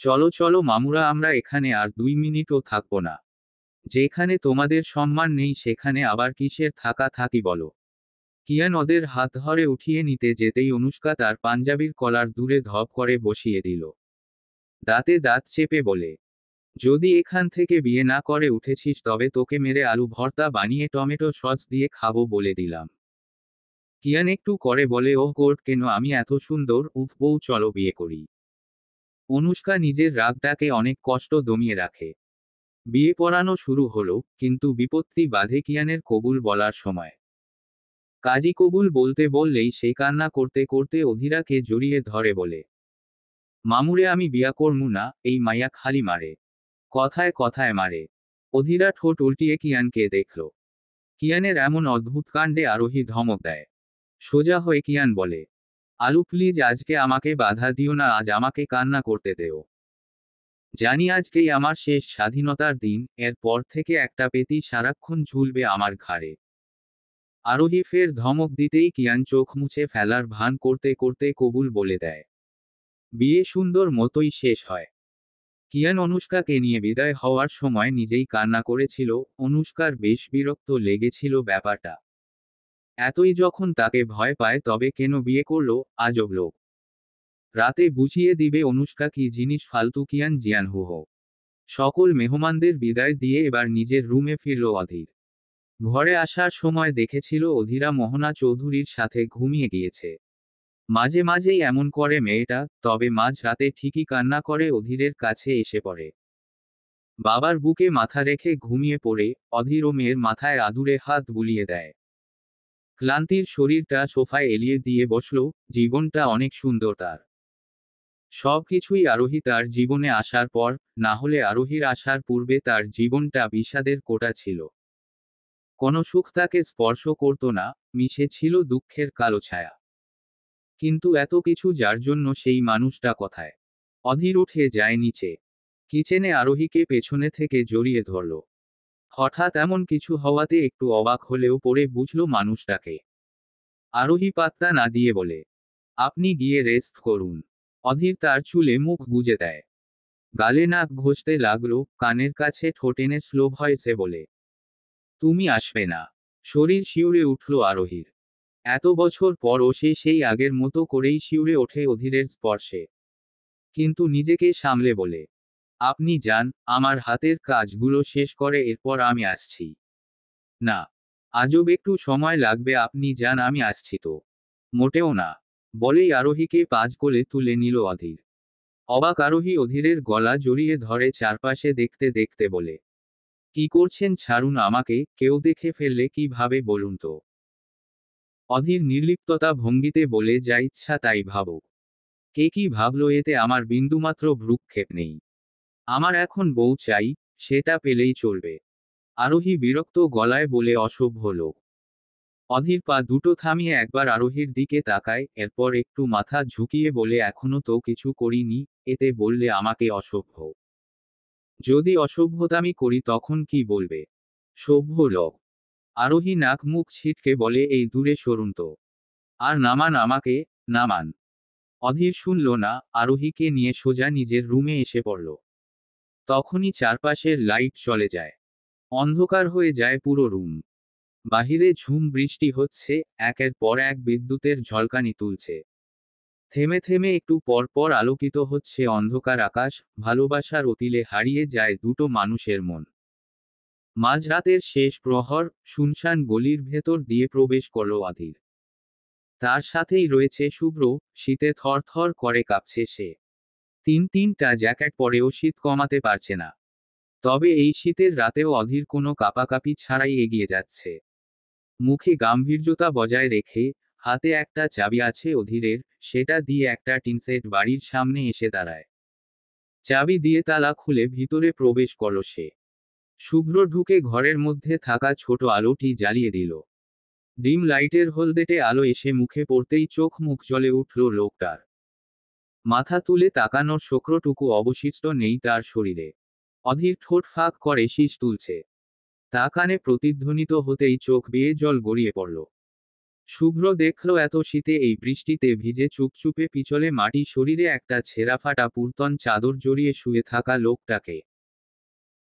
Speaker 1: চলো চলো মামুরা, আমরা এখানে আর 2 মিনিটও থাকবো না। যেখানে তোমাদের সম্মান নেই সেখানে আবার কিসের থাকা থাকি বলো? কিয়ান ওদের হাত ধরে উঠিয়ে নিতে যেতেই অনুষ্কা তার পাঞ্জাবির কলার দূরে ধপ করে বসিয়ে দিল। দাঁতে দাঁত চেপে বলে, যদি এখান থেকে বিয়ে না করে উঠেছিস তবে তোকে মেরে আলু ভর্তা বানিয়ে টমেটো সস দিয়ে খাবো বলে দিলাম। কিয়ান একটু করে বলে, ওহ গড কেন আমি এত সুন্দর? উফ বউ চলো বিয়ে করি। অনুষ্কা নিজের রাগটাকে অনেক কষ্ট দমিয়ে রাখে। বিয়ে পড়ানো শুরু হলো, কিন্তু বিপত্তি বাধে কিয়ানের কবুল বলার সময়। কাজী কবুল বলতে বললেই সে কান্না করতে করতে অধীরাকে জড়িয়ে ধরে বলে, মামুরে আমি বিয়া করমু না, এই মাইয়া খালি মারে। কথায় কথায় মারে। অধীরা ঠোঁট উল্টিয়ে কিয়ানকে দেখল। কিয়ানের এমন অদ্ভুত কাণ্ডে আরোহী ধমক দেয়। সোজা হয়ে কিয়ান বলে, আলু প্লিজ আজকে আমাকে বাধা দিও না, আজ আমাকে কান্না করতে দেও। জানি আজকেই আমার শেষ স্বাধীনতার দিন, এরপর থেকে একটা পেতি সারাক্ষণ ঝুলবে আমার ঘাড়ে। আরোহী ফের ধমক দিতেই কিয়ান চোখ মুছে ফেলার ভান করতে করতে কবুল বলে দেয়। বিয়ে সুন্দর মতোই শেষ হয়। কিয়ান অনুষ্কাকে নিয়ে বিদায় হওয়ার সময় নিজেই কান্না করেছিল। অনুষ্কার বেশ বিরক্ত লেগেছিল ব্যাপারটা। এতই যখন তাকে ভয় পায় তবে কেন বিয়ে করলো, আজব লোক। রাতে বুঝিয়ে দিবে অনুষ্কা কি জিনিস ফালতু কিয়ান জিয়ান হুহো। সকল মেহমানদের বিদায় দিয়ে এবার নিজের রুমে ফিরল অধীর। ঘরে আসার সময় দেখেছিল অধীরা মোহনা চৌধুরীর সাথে ঘুমিয়ে গিয়েছে। মাঝে মাঝেই এমন করে মেয়েটা, তবে মাঝ রাতে ঠিকই কান্না করে অধীরের কাছে এসে পড়ে। বাবার বুকে মাথা রেখে ঘুমিয়ে পড়ে, অধীর ও মেয়ের মাথায় আদুরে হাত বুলিয়ে দেয়। ক্লান্তির শরীরটা সোফায় এলিয়ে দিয়ে বসল। জীবনটা অনেক সুন্দর তার। সবকিছুই আরোহী তার জীবনে আসার পর, না হলে আরোহীর আসার পূর্বে তার জীবনটা বিষাদের কোটা ছিল। কোনো সুখ তাকে স্পর্শ করত না, মিশে ছিল দুঃখের কালো ছায়া। কিন্তু এত কিছু যার জন্য সেই মানুষটা কোথায়? অধীর উঠে যায় নিচে। কিচেনে আরোহীকে পেছনে থেকে জড়িয়ে ধরল। হঠাৎ এমন কিছু হওয়াতে একটু অবাক হলেও পরে বুঝল মানুষটাকে। আরোহী পাত্তা না দিয়ে বলে, আপনি গিয়ে রেস্ট করুন। অধীর তার চুলে মুখ গুজে দেয়। গালে নাক ঘষতে লাগলো, কানের কাছে ঠোঁট এনে স্লো ভয়েসে বলে, তুমি আসবে না। শরীর শিউরে উঠল আরোহীর। এত বছর পরও সে সেই আগের মতো করেই শিউরে ওঠে অধীরের স্পর্শে। কিন্তু নিজেকে সামলে বলে, আপনি যান, আমার হাতের কাজগুলো শেষ করে এরপর আমি আসছি। না, আজব একটু সময় লাগবে, আপনি যান, আমি আসছি তো। মোটেও না, বলেই আরোহীকে পাঁচ কোলে তুলে নিল অধীর। অবাক আরোহী অধীরের গলা জড়িয়ে ধরে চারপাশে দেখতে দেখতে বলে, কি করছেন, ছাড়ুন আমাকে, কেউ দেখে ফেললে কি ভাবে বলুন তো। অধীর নির্লিপ্ততা ভঙ্গিতে বলে, যা ইচ্ছা তাই ভাবুক। কে কি ভাবলো এতে আমার বিন্দুমাত্র ভ্রূক্ষেপ নেই। আমার এখন বউ চাই, সেটা পেলেই চলবে। আরোহী বিরক্ত গলায় বলে, অসভ্য লোক। অধীর পা দুটো থামিয়ে একবার আরোহীর দিকে তাকায়, এরপর একটু মাথা ঝুঁকিয়ে বলে, এখনো তো কিছু করিনি, এতে বললে আমাকে অসভ্য? যদি অসভ্যতামি করি তখন কি বলবে? সভ্য লোক। আরোহী নাক মুখ ছিটকে বলে, এই দূরে সরুন তো। আর নামান আমাকে, নামান। অধীর শুনল না, আরোহীকে নিয়ে সোজা নিজের রুমে এসে পড়ল। তখনই চারপাশের লাইট চলে যায়। অন্ধকার হয়ে যায় পুরো রুম। বাহিরে ঝুম বৃষ্টি হচ্ছে, একের পর এক বিদ্যুতের ঝলকানি তুলছে। থেমে থেমে একটু পর পর আলোকিত হচ্ছে অন্ধকার আকাশ। ভালোবাসার অতিলে হারিয়ে যায় দুটো মানুষের মন। মাঝরাতের শেষ প্রহর, শুনশান গলির ভেতর দিয়ে প্রবেশ করল অধীর। তার সাথেই রয়েছে শুভ্র। শীতে থর থর করে কাঁপছে সে। তিনটা জ্যাকেট পরেও শীত কমাতে পারছে না। তবে এই শীতের রাতেও অধীর কোনো কাঁপাকাপি ছাড়াই এগিয়ে যাচ্ছে। মুখে গাম্ভীর্যতা বজায় রেখে, হাতে একটা চাবি আছে অধীরের, সেটা দিয়ে একটা টিনসেট বাড়ির সামনে এসে দাঁড়ায়। চাবি দিয়ে তালা খুলে ভিতরে প্রবেশ করল সে। শুভ্র ঢুকে ঘরের মধ্যে থাকা ছোট আলোটি জ্বালিয়ে দিল। ডিম লাইটের হলদেটে আলো এসে মুখে পড়তেই চোখ মুখ জ্বলে উঠল লোকটার। মাথা তুলে তাকানোর শোকরটুকু অবশিষ্ট নেই তার শরীরে। অধীর ঠোঁট ফাঁক করে শীষ তুলছে। তা কানে প্রতিধ্বনিত হতেই চোখ বেয়ে জল গড়িয়ে পড়ল। শুভ্র দেখল এত শীতে এই বৃষ্টিতে ভিজে চুপচুপে পিছলে মাটি শরীরে একটা ছেঁড়াফাটা পুরতন চাদর জড়িয়ে শুয়ে থাকা লোকটাকে।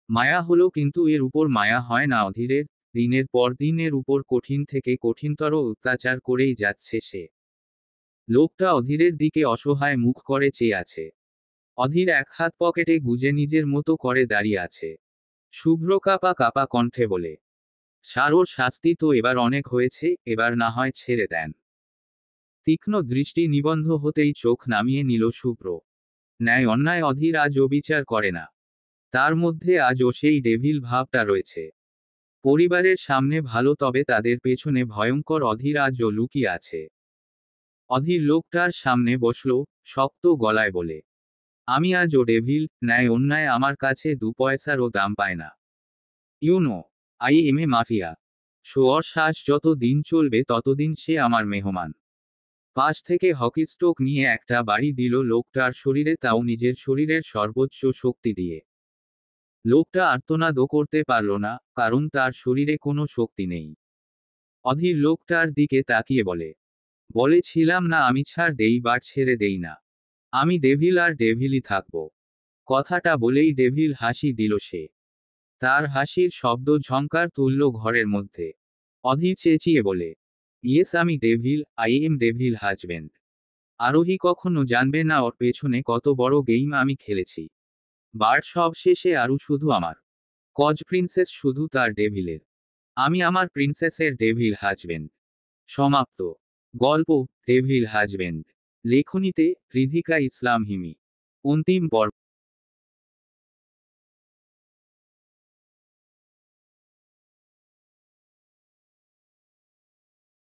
Speaker 1: মায়া হলো, কিন্তু এর উপর মায়া হয় না অধীরের। দিনের পর দিন এর উপর কঠিন থেকে কঠিনতর অত্যাচার করেই যাচ্ছে সে। লোকটা অধীরের দিকে অসহায় মুখ করে চেয়ে আছে। অধীর এক হাত পকেটে গুজে নিজের মতো করে দাঁড়িয়ে আছে। শুভ্র কাপা কাপা কণ্ঠে বলে, সারোর শাস্তি তো এবার অনেক হয়েছে, এবার না হয় ছেড়ে দেন। তীক্ষ্ণ দৃষ্টি নিবন্ধ হতেই চোখ নামিয়ে নিল শুভ্র। ন্যায় অন্যায় অধীর আজও বিচার করে না। তার মধ্যে আজও সেই ডেভিল ভাবটা রয়েছে। পরিবারের সামনে ভালো, তবে তাদের পেছনে ভয়ঙ্কর অধীর আজও লুকিয়ে আছে। অধীর লোকটার সামনে বসল, শক্ত গলায় বলে, আমি আজও ডেভিল, ন্যায় অন্যায় আমার কাছে দু পয়সারও দাম পায় না। You know, I am a mafia. শোয়র শ্বাস যত দিন চলবে ততদিন সে আমার মেহমান। পাশ থেকে হকি স্টোক নিয়ে একটা বাড়ি দিল লোকটার শরীরে, তাও নিজের শরীরের সর্বোচ্চ শক্তি দিয়ে। লোকটা আর্তনাদও করতে পারল না, কারণ তার শরীরে কোনো শক্তি নেই। অধীর লোকটার দিকে তাকিয়ে বলে, বলেছিলাম না আমি ছাড় দেই বা ছেড়ে দেই না। আমি ডেভিল আর ডেভিলই থাকব। কথাটা বলেই ডেভিল হাসি দিল সে। তার হাসির শব্দ ঝংকার তুলল ঘরের মধ্যে। অধীর চেঁচিয়ে বলে, ইয়েস আমি devil, I am devil husband. আরোহী কখনো জানবে না ওর পেছনে কত বড় গেইম আমি খেলেছি। বার্ড সব শেষে আরু শুধু আমার। কজ প্রিন্সেস শুধু তার ডেভিলের। আমি আমার প্রিন্সেসের ডেভিল হাজবেন্ড। সমাপ্ত। গল্প, ডেভিল হাজবেন্ড। লেখনীতে রিধিকা ইসলাম হিমি। অন্তিম পর্ব।